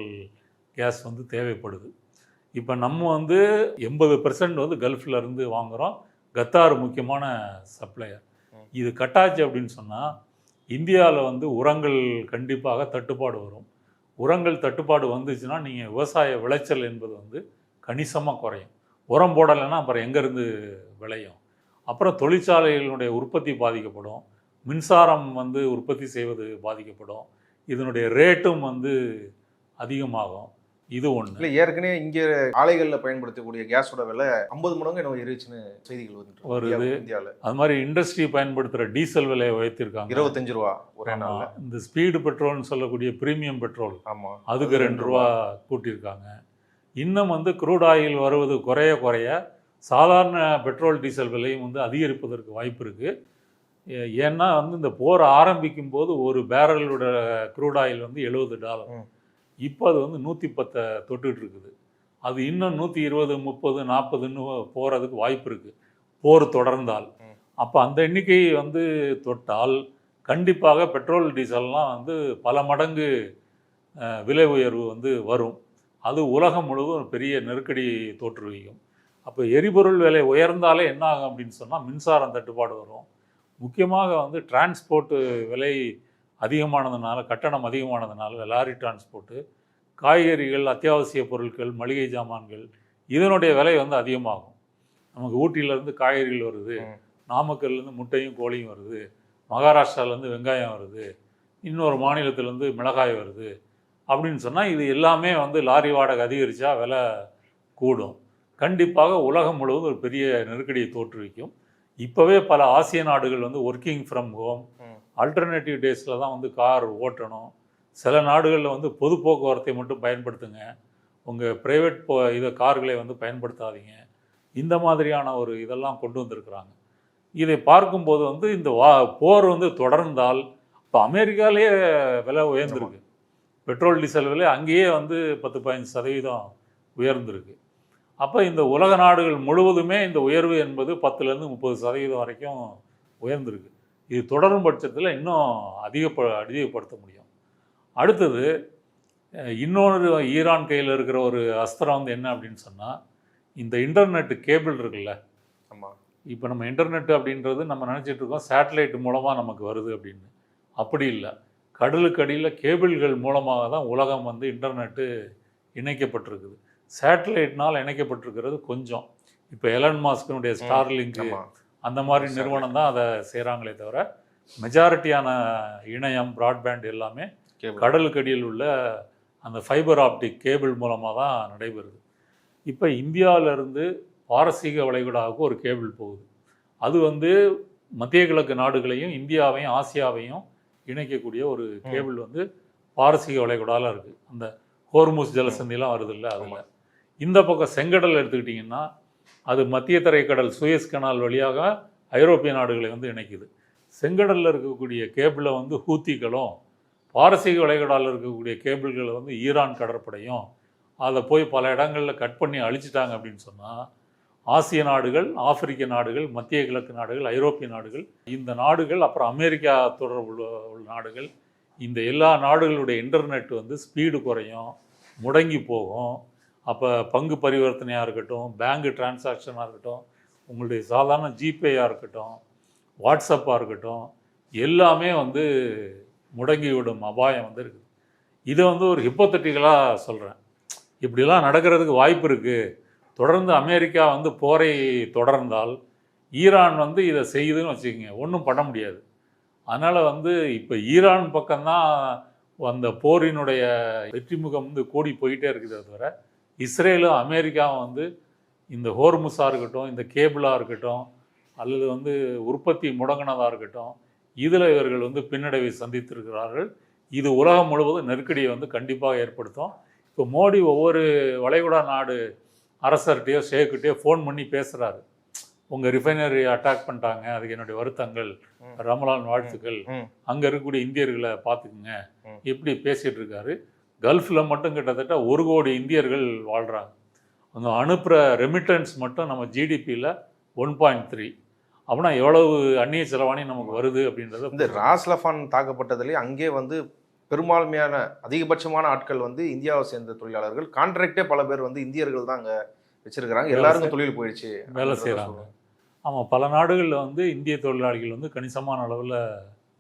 S2: கேஸ் வந்து தேவைப்படுது. இப்போ நம்ம வந்து 80% வந்து கல்ஃபில் இருந்து வாங்குகிறோம். கத்தார் முக்கியமான சப்ளையர். இது கட்டாச்சு அப்படின்னு சொன்னால் இந்தியாவில் வந்து உரங்கள் கண்டிப்பாக தட்டுப்பாடு வரும். உரங்கள் தட்டுப்பாடு வந்துச்சுன்னா நீங்கள் விவசாய விளைச்சல் என்பது வந்து கணிசமாக குறையும். உரம் போடலைன்னா அப்புறம் எங்கேருந்து விளையும்? அப்புறம் தொழிற்சாலைகளுடைய உற்பத்தி பாதிக்கப்படும், மின்சாரம் வந்து உற்பத்தி செய்வது பாதிக்கப்படும், இதனுடைய ரேட்டும் வந்து அதிகமாகும். இது ஒன்று.
S1: இல்லை, ஏற்கனவே இங்கே ஆலைகளில் பயன்படுத்தக்கூடிய கேஸோட விலை 50 மடங்கு என்ன ஏறிச்சுன்னு செய்திகள்
S2: வருது இந்தியாவில். அது மாதிரி இண்டஸ்ட்ரி பயன்படுத்துகிற டீசல் விலையை உயர்த்திருக்காங்க.
S1: 25 ரூபா ஒரே நாளில்.
S2: இந்த ஸ்பீடு பெட்ரோல்னு சொல்லக்கூடிய ப்ரீமியம் பெட்ரோல்,
S1: ஆமாம்,
S2: அதுக்கு 2 ரூபா கூட்டியிருக்காங்க. இன்னும் வந்து க்ரூட் ஆயில் வருவது குறைய குறைய சாதாரண பெட்ரோல் டீசல் விலையும் வந்து அதிகரிப்பதற்கு வாய்ப்பு இருக்குது. ஏன்னா வந்து இந்த போர் ஆரம்பிக்கும் போது ஒரு பேரலோட க்ரூட் ஆயில் வந்து $70. இப்போ அது வந்து 110 தொட்டுட்டு இருக்குது. அது இன்னும் 120, 30, 40ன்னு போகிறதுக்கு வாய்ப்பு இருக்குது போர் தொடர்ந்தால். அப்போ அந்த எண்ணிக்கை வந்து தொட்டால் கண்டிப்பாக பெட்ரோல் டீசல்லாம் வந்து பல மடங்கு விலை உயர்வு வந்து வரும். அது உலகம் முழுவதும் ஒரு பெரிய நெருக்கடி தோற்றுவிக்கும். அப்போ எரிபொருள் விலை உயர்ந்தாலே என்ன ஆகும் அப்படின்னு சொன்னால் மின்சாரம் தட்டுப்பாடு வரும். முக்கியமாக வந்து டிரான்ஸ்போர்ட்டு விலை அதிகமானதுனால, கட்டணம் அதிகமானதுனால, லாரி டிரான்ஸ்போர்ட்டு, காய்கறிகள், அத்தியாவசிய பொருட்கள், மளிகை சாமான்கள், இதனுடைய விலை வந்து அதிகமாகும். நமக்கு ஊட்டியிலேருந்து காய்கறிகள் வருது, நாமக்கல்லேருந்து முட்டையும் கோழியும் வருது, மகாராஷ்டிராவிலேருந்து வெங்காயம் வருது, இன்னொரு மாநிலத்திலேருந்து மிளகாய் வருது, அப்படின்னு சொன்னால் இது எல்லாமே வந்து லாரி வாடகை அதிகரித்தா விலை கூடும். கண்டிப்பாக உலகம் முழுவதும் ஒரு பெரிய நெருக்கடியை தோற்றுவிக்கும். இப்போவே பல ஆசிய நாடுகள் வந்து ஒர்க்கிங் ஃப்ரம் ஹோம், ஆல்டர்னேட்டிவ் டேஸில் தான் வந்து கார் ஓட்டணும். சில நாடுகளில் வந்து பொது போக்குவரத்தை மட்டும் பயன்படுத்துங்க, உங்கள் ப்ரைவேட் இதை கார்களை வந்து பயன்படுத்தாதீங்க. இந்த மாதிரியான ஒரு இதெல்லாம் கொண்டு வந்திருக்கிறாங்க. இதை பார்க்கும்போது வந்து இந்த போர் வந்து தொடர்ந்தால், இப்போ அமெரிக்காலேயே விலை உயர்ந்திருக்கு. பெட்ரோல் டீசல் விலை அங்கேயே வந்து 10-15% உயர்ந்திருக்கு. அப்போ இந்த உலக நாடுகள் முழுவதுமே இந்த உயர்வு என்பது 10% 30% வரைக்கும் உயர்ந்திருக்கு. இது தொடரும் பட்சத்தில் இன்னும் அதிகப்படுத்த முடியும். அடுத்தது இன்னொரு ஈரான் கையில் இருக்கிற ஒரு அஸ்திரம் வந்து என்ன அப்படின்னு சொன்னால், இந்த இன்டர்நெட்டு கேபிள் இருக்குல்ல.
S1: ஆமாம்.
S2: இப்போ நம்ம இன்டர்நெட்டு அப்படின்றது நம்ம நினச்சிட்டு இருக்கோம் சேட்டலைட் மூலமாக நமக்கு வருது அப்படின்னு. அப்படி இல்லை. கடலுக்கு அடியில் கேபிள்கள் மூலமாக தான் உலகம் வந்து இன்டர்நெட்டு இணைக்கப்பட்டிருக்குது. சேட்டலைட்னால் இணைக்கப்பட்டிருக்கிறது கொஞ்சம். இப்போ எலன் மாஸ்கினுடைய ஸ்டார்லிங்கு அந்த மாதிரி நிறுவனம் தான் அதை செய்கிறாங்களே தவிர, மெஜாரிட்டியான இணையம் ப்ராட்பேண்ட் எல்லாமே கடலுக்கு அடியில் உள்ள அந்த ஃபைபர் ஆப்டிக் கேபிள் மூலமாக தான் நடைபெறுது. இப்போ இந்தியாவிலேருந்து பாரசீக வளைகுடாவுக்கு ஒரு கேபிள் போகுது. அது வந்து மத்திய கிழக்கு நாடுகளையும் இந்தியாவையும் ஆசியாவையும் இணைக்கக்கூடிய ஒரு கேபிள் வந்து பாரசீக வளைகுடாவில் இருக்குது. அந்த ஹோர்முஸ் ஜலசந்திலாம் வருது இல்லை, அதில் இந்த பக்கம் செங்கடல் எடுத்துக்கிட்டிங்கன்னா அது மத்திய தரைக்கடல் சூயஸ் கனால் வழியாக ஐரோப்பிய நாடுகளை வந்து இணைக்குது. செங்கடலில் இருக்கக்கூடிய கேபிளை வந்து ஹூத்திகளும், பாரசீக வளைகுடாவில் இருக்கக்கூடிய கேபிள்களை வந்து ஈரான் கடற்படையும் அதை போய் பல இடங்களில் கட் பண்ணி அழிச்சிட்டாங்க அப்படின்னு சொன்னால், ஆசிய நாடுகள், ஆப்பிரிக்க நாடுகள், மத்திய கிழக்கு நாடுகள், ஐரோப்பிய நாடுகள், இந்த நாடுகள், அப்புறம் அமெரிக்கா தொடர்புள்ள நாடுகள், இந்த எல்லா நாடுகளுடைய இன்டர்நெட் வந்து ஸ்பீடு குறையும், முடங்கி போகும். அப்போ பங்கு பரிவர்த்தனையாக இருக்கட்டும், பேங்கு டிரான்சாக்ஷனாக இருக்கட்டும், உங்களுடைய சாதாரண ஜிபேயாக இருக்கட்டும், வாட்ஸ்அப்பாக இருக்கட்டும், எல்லாமே வந்து முடங்கிவிடும் அபாயம் வந்து இருக்குது. இதை வந்து ஒரு ஹிப்போத்தட்டிக்கலாக சொல்கிறேன். இப்படிலாம் நடக்கிறதுக்கு வாய்ப்பு இருக்குது. தொடர்ந்து அமெரிக்கா வந்து போரை தொடர்ந்தால் ஈரான் வந்து இதை செய்யுதுன்னு வச்சுக்கோங்க, ஒன்றும் பண்ண முடியாது. அதனால் வந்து இப்போ ஈரான் பக்கம்தான் அந்த போரினுடைய வெற்றி முகம் வந்து கூடி போயிட்டே இருக்குது. தவிர இஸ்ரேலும் அமெரிக்காவும் வந்து இந்த ஹோர்முஸாக இருக்கட்டும், இந்த கேபிளாக இருக்கட்டும், அல்லது வந்து உற்பத்தி முடங்கினதாக இருக்கட்டும், இதில் இவர்கள் வந்து பின்னடைவை சந்தித்திருக்கிறார்கள். இது உலகம் முழுவதும் நெருக்கடியை வந்து கண்டிப்பாக ஏற்படுத்தும். இப்போ மோடி ஒவ்வொரு வளைகுடா நாடு அரசர்கிட்டையோ ஷேக்கிட்டையோ ஃபோன் பண்ணி பேசுகிறாரு. உங்கள் ரிஃபைனரி அட்டாக் பண்ணிட்டாங்க, அதுக்கு என்னுடைய வருத்தங்கள், ரமலான் வாழ்த்துக்கள், அங்கே இருக்கக்கூடிய இந்தியர்களை பார்த்துக்குங்க, இப்படி பேசிகிட்டு இருக்காரு. கல்ஃபில் மட்டும் கிட்டத்தட்ட 1 கோடி இந்தியர்கள் வாழ்கிறாங்க. அங்கே அனுப்புகிற ரெமிட்டன்ஸ் மட்டும் நம்ம ஜிடிபியில் 1.3. அப்படின்னா எவ்வளவு அந்நிய செலவாணி நமக்கு வருது அப்படின்றது.
S1: இந்த ராஸ்லஃபான் தாக்கப்பட்டதுலேயே அங்கே வந்து பெரும்பான்மையான அதிகபட்சமான ஆட்கள் வந்து இந்தியாவை சேர்ந்த தொழிலாளர்கள். கான்ட்ராக்டே பல பேர் வந்து இந்தியர்கள் தான் அங்கே வச்சிருக்கிறாங்க. எல்லாருக்கும் தொழில் போயிடுச்சு,
S2: வேலை செய்கிறாங்க. ஆமாம், பல நாடுகளில் வந்து இந்திய தொழிலாளிகள் வந்து கணிசமான அளவில்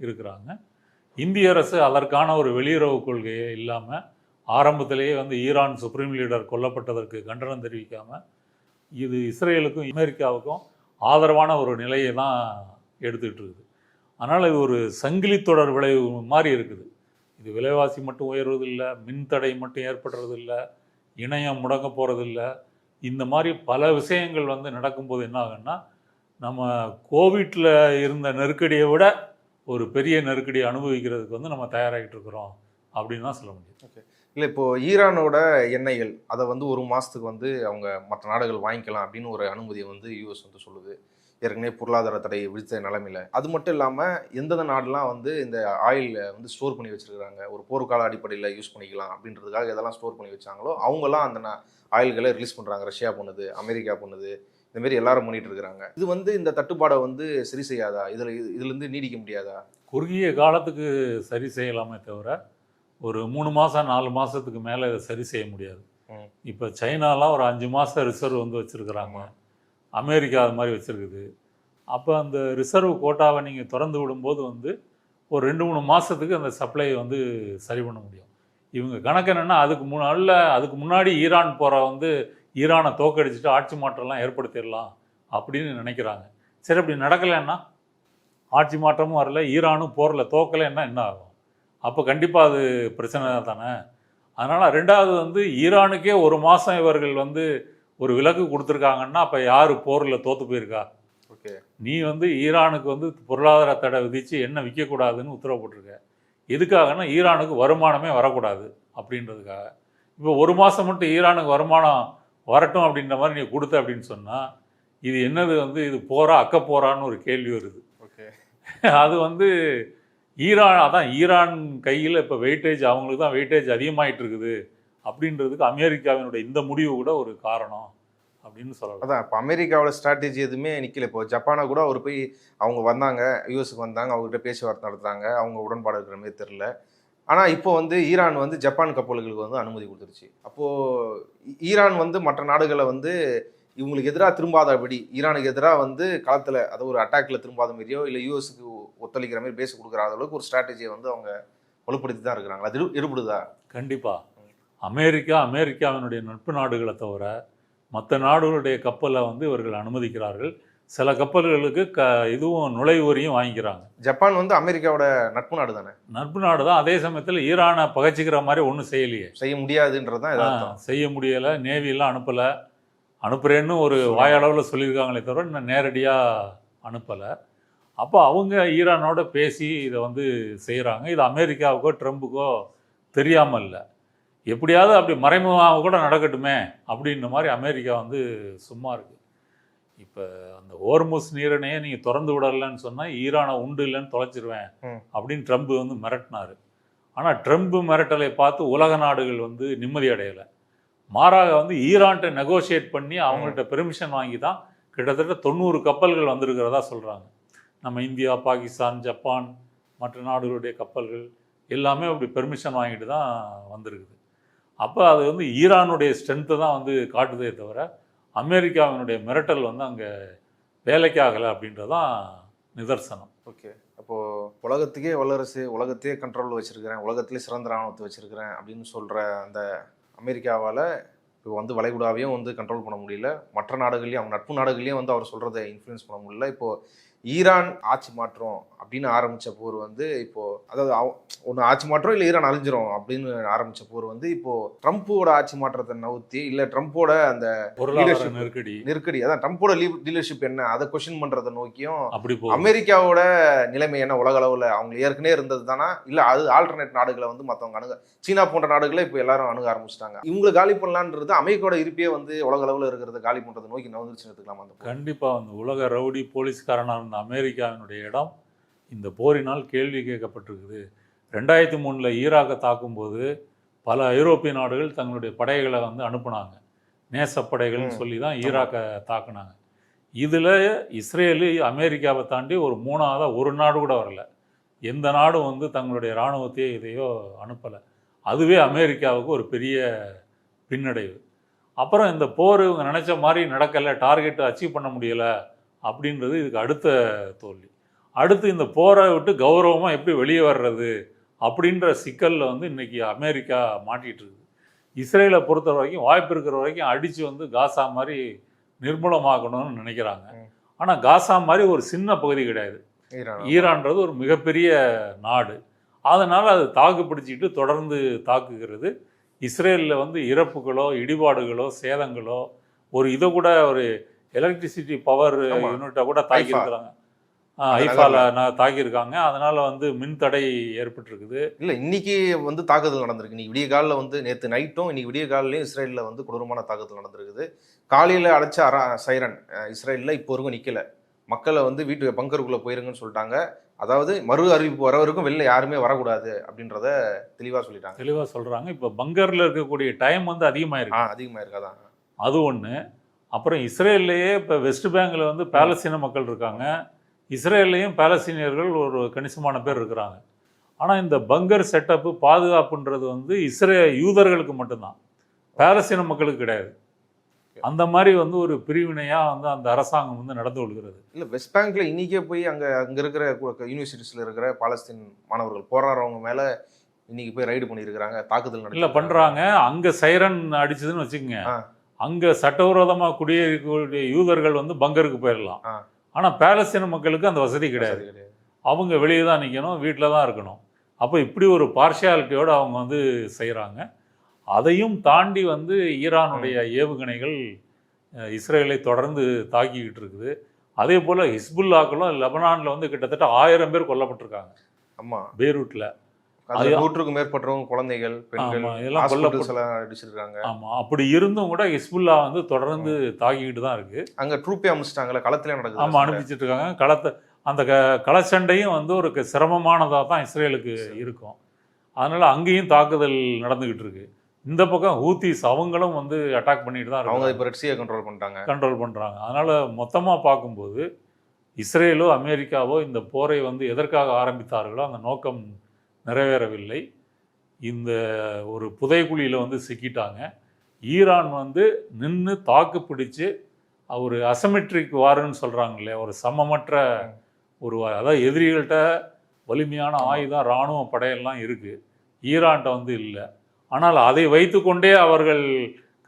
S2: இருக்கிறாங்க. இந்திய அரசு அதற்கான ஒரு வெளியுறவு கொள்கையே இல்லாமல் ஆரம்பத்திலேயே வந்து ஈரான் சுப்ரீம் லீடர் கொல்லப்பட்டதற்கு கண்டனம் தெரிவிக்காமல் இது இஸ்ரேலுக்கும் அமெரிக்காவுக்கும் ஆதரவான ஒரு நிலையை தான் எடுத்துக்கிட்டு இருக்குது. அதனால் இது ஒரு சங்கிலி தொடர் விளைவு மாதிரி இருக்குது. இது விலைவாசி மட்டும் உயர்வதில்லை, மின்தடை மட்டும் ஏற்படுறதில்லை, இணையம் முடங்க போகிறதில்லை. இந்த மாதிரி பல விஷயங்கள் வந்து நடக்கும்போது என்ன ஆகுன்னா, நம்ம கோவிட்டில் இருந்த நெருக்கடியை விட ஒரு பெரிய நெருக்கடியை அனுபவிக்கிறதுக்கு வந்து நம்ம தயாராகிட்டு இருக்கிறோம் அப்படின்னு தான் சொல்ல முடியும்.
S1: ஓகே. இல்லை, இப்போது ஈரானோட எண்ணெய்கள் அதை வந்து 1 மாதத்துக்கு வந்து அவங்க மற்ற நாடுகள் வாங்கிக்கலாம் அப்படின்னு ஒரு அனுமதியை வந்து யூஎஸ் வந்து சொல்லுது. ஏற்கனவே பொருளாதார தடை விதித்த நிலைமையில். அது மட்டும் இல்லாமல் எந்தெந்த நாடுலாம் வந்து இந்த ஆயில் வந்து ஸ்டோர் பண்ணி வச்சுருக்கிறாங்க, ஒரு போர்க்கால அடிப்படையில் யூஸ் பண்ணிக்கலாம் அப்படின்றதுக்காக எதெல்லாம் ஸ்டோர் பண்ணி வச்சாங்களோ அவங்கெல்லாம் அந்த ஆயில்களை ரிலீஸ் பண்ணுறாங்க. ரஷ்யா பண்ணுது, அமெரிக்கா பண்ணுது, இந்தமாரி எல்லாரும் பண்ணிகிட்டு இருக்கிறாங்க. இது வந்து இந்த தட்டுப்பாடை வந்து சரி செய்யாதா? இதுலேருந்து நீடிக்க முடியாதா?
S2: குறுகிய காலத்துக்கு சரி செய்யலாமே தவிர ஒரு 3 மாதம் 4 மாதத்துக்கு மேலே இதை சரி செய்ய முடியாது. இப்போ சைனாலாம் ஒரு 5 மாதம் ரிசர்வ் வந்து வச்சுருக்கிறாங்க, அமெரிக்கா அது மாதிரி வச்சுருக்குது. அப்போ அந்த ரிசர்வ் கோட்டாவை நீங்கள் திறந்து விடும்போது வந்து ஒரு 2-3 மாதத்துக்கு அந்த சப்ளையை வந்து சரி பண்ண முடியும். இவங்க கணக்கு என்னென்னா, அதுக்கு முன்னாடி ஈரான் போகிற வந்து ஈரானை தோக்கடிச்சிட்டு ஆட்சி மாற்றம்லாம் ஏற்படுத்திடலாம் அப்படின்னு நினைக்கிறாங்க. சரி, அப்படி நடக்கலைன்னா, ஆட்சி மாற்றமும் வரல, ஈரானும் போரில் தோக்கலைன்னா என்ன ஆகும்? அப்போ கண்டிப்பாக அது பிரச்சனை தானே. அதனால் ரெண்டாவது வந்து ஈரானுக்கே ஒரு மாதம் இவர்கள் வந்து ஒரு விலக்கு கொடுத்துருக்காங்கன்னா அப்போ யார் போரில் தோற்று போயிருக்கா?
S1: ஓகே.
S2: நீ வந்து ஈரானுக்கு வந்து பொருளாதார தடை விதித்து எண்ணெய் விற்கக்கூடாதுன்னு உத்தரவு போட்டிருக்க. எதுக்காகனா ஈரானுக்கு வருமானமே வரக்கூடாது அப்படின்றதுக்காக. இப்போ ஒரு மாதம் மட்டும் ஈரானுக்கு வருமானம் வரட்டும் அப்படின்ற மாதிரி நீ கொடுத்த அப்படின்னு சொன்னால் இது என்னது வந்து இது போரா அக்க போரான்னு ஒரு கேள்வி வருது.
S1: ஓகே.
S2: அது வந்து ஈரான் கையில் இப்போ வெயிட்டேஜ் அவங்களுக்கு தான் வெயிட்டேஜ் அதிகமாகிட்டு இருக்குது அப்படின்றதுக்கு அமெரிக்காவினுடைய இந்த முடிவு கூட ஒரு காரணம் அப்படின்னு சொல்லலாம்.
S1: அதான் இப்போ அமெரிக்காவோட ஸ்ட்ராட்டஜி எதுவுமே நிற்கல. இப்போ ஜப்பானை கூட அவர் போய் அவங்க வந்தாங்க, யூஎஸ்க்கு வந்தாங்க, அவங்ககிட்ட பேச்சுவார்த்தை நடத்துறாங்க, அவங்க உடன்பாடு இருக்கிற மாதிரி தெரில. ஆனால் இப்போ வந்து ஈரான் வந்து ஜப்பான் கப்பல்களுக்கு வந்து அனுமதி கொடுத்துருச்சு. அப்போது ஈரான் வந்து மற்ற நாடுகளை வந்து இவங்களுக்கு எதிராக திரும்பாதபடி, ஈரானுக்கு எதிராக வந்து களத்தில் அதாவது ஒரு அட்டாக்ல திரும்பாத மாதிரியோ இல்லை யூஎஸ்க்கு ஒத்துழைக்கிற மாதிரி பேச கொடுக்குற அளவுக்கு ஒரு ஸ்ட்ராட்டஜியை வந்து அவங்க வலுப்படுத்தி தான் இருக்கிறாங்க. அது எடுபடுதா?
S2: கண்டிப்பாக. அமெரிக்காவினுடைய நட்பு நாடுகளை தவிர மற்ற நாடுகளுடைய கப்பலை வந்து இவர்கள் அனுமதிக்கிறார்கள். சில கப்பல்களுக்கு இதுவும் நுழைவு வரியும் வாங்கிக்கிறாங்க.
S1: ஜப்பான் வந்து அமெரிக்காவோட நட்பு நாடு தானே?
S2: நட்பு நாடு தான். அதே சமயத்தில் ஈரானை பகைச்சிக்கிற மாதிரி ஒன்றும் செய்யலையே.
S1: செய்ய முடியாதுன்றது தான்.
S2: செய்ய முடியலை. நேவியெல்லாம் அனுப்புகிறேன்னு ஒரு வாயளவில் சொல்லியிருக்காங்களே தவிர இன்னும் நேரடியாக அனுப்பலை. அப்போ அவங்க ஈரானோட பேசி இதை வந்து செய்கிறாங்க. இது அமெரிக்காவுக்கோ ட்ரம்புக்கோ தெரியாமல் இல்லை. எப்படியாவது அப்படி மறைமுகமாக கூட நடக்கட்டுமே அப்படின்ற மாதிரி அமெரிக்கா வந்து சும்மா இருக்குது. இப்போ அந்த ஹோர்முஸ் நீரிணையை நீங்கள் திறந்து விடலைன்னு சொன்னால் ஈரானை உண்டு இல்லைன்னு தொலைச்சிருவேன் அப்படின்னு ட்ரம்ப் வந்து மிரட்டினார். ஆனால் ட்ரம்ப் மிரட்டலை பார்த்து உலக நாடுகள் வந்து நிம்மதி அடையலை. மாறாக வந்து ஈரான்கிட்ட நெகோஷியேட் பண்ணி அவங்கள்ட்ட பெர்மிஷன் வாங்கி தான் கிட்டத்தட்ட 90 கப்பல்கள் வந்திருக்கிறதா சொல்கிறாங்க. நம்ம இந்தியா, பாகிஸ்தான், ஜப்பான் மற்ற நாடுகளுடைய கப்பல்கள் எல்லாமே அப்படி பெர்மிஷன் வாங்கிட்டு தான் வந்திருக்குது. அப்போ அது வந்து ஈரானுடைய ஸ்ட்ரென்த்தை தான் வந்து காட்டுதே தவிர அமெரிக்காவினுடைய மிரட்டல் வந்து அங்கே வேலைக்காகலை அப்படின்றதான் நிதர்சனம்.
S1: ஓகே. அப்போது உலகத்துக்கே வல்லரசு, உலகத்தையே கண்ட்ரோலில் வச்சுருக்கிறேன், உலகத்திலே சிறந்த இராணுவத்தை வச்சுருக்கிறேன் அப்படின்னு சொல்கிற அந்த அமெரிக்காவால் இப்போ வந்து வளைகுடாவையும் வந்து கண்ட்ரோல் பண்ண முடியல, மற்ற நாடுகள்லையும் அவங்க நட்பு நாடுகள்லையும் வந்து அவர் சொல்கிறத இன்ஃப்ளூயன்ஸ் பண்ண முடியல. இப்போது ஈரான் ஆட்சி மாற்றம் அப்படின்னு ஆரம்பித்த போர் வந்து இப்போது அதாவது ஒன்று ஆட்சி மாற்றம் இல்லை ஈரான் அழிஞ்சிரும் அப்படின்னு ஆரம்பித்த போர் வந்து இப்போது ட்ரம்ப்போட ஆட்சி மாற்றத்தை நவுத்தி இல்லை ட்ரம்ப்போட அந்த
S2: பொருளாதார நெருக்கடி
S1: அதான் ட்ரம்ப்போட லீடர்ஷிப் என்ன அதை கொஸ்டின் பண்ணுறதை நோக்கியும்
S2: அப்படி
S1: அமெரிக்காவோட நிலைமை என்ன உலக அளவில் அவங்க ஏற்கனவே இருந்தது தானா இல்லை அது ஆல்டர்னேட் நாடுகளை வந்து மற்றவங்க சீனா போன்ற நாடுகளை இப்போ எல்லாரும் அணுக ஆரம்பிச்சிட்டாங்க. இவங்களை காலி பண்ணலான்றது அமெரிக்காவோட இருப்பே வந்து உலக அளவில் இருக்கிறத காலி பண்ணுறதை நோக்கி நவந்துருச்சுன்னு எடுத்துக்கலாம். அந்த
S2: கண்டிப்பாக வந்து உலக ரவுடி போலீஸ்காரனாக இருந்த அமெரிக்காவினுடைய இடம் இந்த போரினால் கேள்வி கேட்கப்பட்டிருக்குது. 2003 ஈராக்கை தாக்கும்போது பல ஐரோப்பிய நாடுகள் தங்களுடைய படைகளை வந்து அனுப்புனாங்க. நேசப்படைகள்னு சொல்லி தான் ஈராக்கை தாக்குனாங்க. இதில் இஸ்ரேலு அமெரிக்காவை தாண்டி ஒரு மூணாவதாக ஒரு நாடு கூட வரல. எந்த நாடும் வந்து தங்களுடைய இராணுவத்தையோ இதையோ அனுப்பலை. அதுவே அமெரிக்காவுக்கு ஒரு பெரிய பின்னடைவு. அப்புறம் இந்த போர் இவங்க நினச்ச மாதிரி நடக்கலை, டார்கெட்டை அச்சீவ் பண்ண முடியலை அப்படின்றது இதுக்கு அடுத்த தோல்வி. அடுத்து இந்த போரை விட்டு கௌரவமாக எப்படி வெளியே வர்றது அப்படின்ற சிக்கலில் வந்து இன்றைக்கி அமெரிக்கா மாட்டிகிட்டு இருக்குது. இஸ்ரேலை பொறுத்த வரைக்கும் வாய்ப்பு இருக்கிற வரைக்கும் அடித்து வந்து காசா மாதிரி நிர்மூலமாக்கணும்னு நினைக்கிறாங்க. ஆனால் காசா மாதிரி ஒரு சின்ன பகுதி கிடையாது. ஈரான்றது ஒரு மிகப்பெரிய நாடு. அதனால் அது தாக்கு பிடிச்சிக்கிட்டு தொடர்ந்து தாக்குகிறது. இஸ்ரேலில் வந்து இறப்புகளோ இடிபாடுகளோ சேதங்களோ ஒரு இதை கூட ஒரு எலக்ட்ரிசிட்டி பவர் யூனிட்டை கூட தாக்கியிருக்கிறாங்க. ஐஃபால தாக்கியிருக்காங்க. அதனால் வந்து மின் தடை ஏற்பட்டிருக்குது.
S1: இல்லை இன்னைக்கு வந்து தாக்குதல் நடந்திருக்கு. இன்னைக்கு விடிய காலில் வந்து நேற்று நைட்டும் இன்னைக்கு விடிய காலிலையும் இஸ்ரேலில் வந்து கொடூரமான தாக்குதல் நடந்திருக்குது. காலையில் அடைச்ச சைரன் இஸ்ரேலில் இப்போ வரைக்கும் நிற்கலை. மக்களை வந்து வீட்டு பங்கருக்குள்ளே போயிருங்கன்னு சொல்லிட்டாங்க. அதாவது மறு அறிவிப்பு வர வரைக்கும் வெளில யாருமே வரக்கூடாது அப்படின்றத தெளிவாக சொல்லிட்டாங்க.
S2: தெளிவாக சொல்கிறாங்க. இப்போ பங்கரில் இருக்கக்கூடிய டைம் வந்து
S1: அதிகமாயிருக்காதான்
S2: அது ஒன்று. அப்புறம் இஸ்ரேல்லையே இப்போ வெஸ்ட் பேங்கில் வந்து பாலஸ்தீன மக்கள் இருக்காங்க. இஸ்ரேல்லையும் பாலஸ்தீனியர்கள் ஒரு கணிசமான பேர் இருக்கிறாங்க. ஆனால் இந்த பங்கர் செட்டப்பு பாதுகாப்புன்றது வந்து யூதர்களுக்கு மட்டும்தான், பாலஸ்தீன மக்களுக்கு கிடையாது. அந்த மாதிரி வந்து ஒரு பிரிவினையாக வந்து அந்த அரசாங்கம் வந்து நடந்து கொள்கிறது.
S1: இல்லை வெஸ்ட் பேங்க்ல இன்றைக்கே போய் அங்கே இருக்கிற யூனிவர்சிட்டிஸில் இருக்கிற பாலஸ்தீன் மாணவர்கள் போராடுறவங்க மேலே இன்னைக்கு போய் ரைடு பண்ணியிருக்கிறாங்க, தாக்குதல்
S2: இல்லை பண்ணுறாங்க. அங்கே சைரன் அடிச்சதுன்னு வச்சுக்கோங்க, அங்கே சட்டவிரோதமாக குடியேறக்கூடிய யூதர்கள் வந்து பங்கருக்கு போயிடலாம். ஆனால் பாலஸ்தீன மக்களுக்கு அந்த வசதி கிடையாது. அவங்க வெளியே தான் நிற்கணும், வீட்டில் தான் இருக்கணும். அப்போ இப்படி ஒரு பார்ஷியாலிட்டியோடு அவங்க வந்து செய்கிறாங்க. அதையும் தாண்டி வந்து ஈரானுடைய ஏவுகணைகள் இஸ்ரேலை தொடர்ந்து தாக்கிக்கிட்டு இருக்குது. அதே போல் ஹிஸ்புல்லாக்களும் லெபனானில் வந்து கிட்டத்தட்ட 1000 பேர் கொல்லப்பட்டிருக்காங்க.
S1: ஆமாம்,
S2: பெய்ரூட்டில்
S1: அது 100க்கும் மேற்பட்டவங்க குழந்தைகள், பெண்கள்
S2: இதெல்லாம் கொல்லப்பட்டு
S1: அடிச்சிருக்காங்க.
S2: ஆமாம், அப்படி இருந்தும் கூட ஹிஸ்புல்லா வந்து தொடர்ந்து தாக்கிக்கிட்டு தான் இருக்கு.
S1: அங்கே ட்ரூப்பே அனுப்பிச்சிட்டாங்களே, களத்திலே நடக்குது.
S2: ஆமாம், அனுப்பிச்சிட்டு இருக்காங்க. அந்த களச்சண்டையும் வந்து ஒரு சிரமமானதாக தான் இஸ்ரேலுக்கு இருக்கும். அதனால அங்கேயும் தாக்குதல் நடந்துகிட்டு இருக்கு. இந்த பக்கம் ஹூத்திஸ் அவங்களும் வந்து அட்டாக் பண்ணிட்டு தான்
S1: அவங்க இப்போ ரெட் சீயை கண்ட்ரோல் பண்ணுறாங்க.
S2: அதனால மொத்தமாக பார்க்கும்போது இஸ்ரேலோ அமெரிக்காவோ இந்த போரை வந்து எதற்காக ஆரம்பித்தார்களோ அந்த நோக்கம் நிறைவேறவில்லை. இந்த ஒரு புதைக்குழியில் வந்து சிக்கிட்டாங்க. ஈரான் வந்து நின்று தாக்கு பிடிச்சு ஒரு அசமெட்ரிக் வாருன்னு சொல்கிறாங்க இல்லையா, ஒரு சமமற்ற ஒரு அதாவது எதிரிகள்கிட்ட வலிமையான ஆயுதம் இராணுவ படையெல்லாம் இருக்குது, ஈரான்கிட்ட வந்து இல்லை. ஆனால் அதை வைத்து கொண்டே அவர்கள்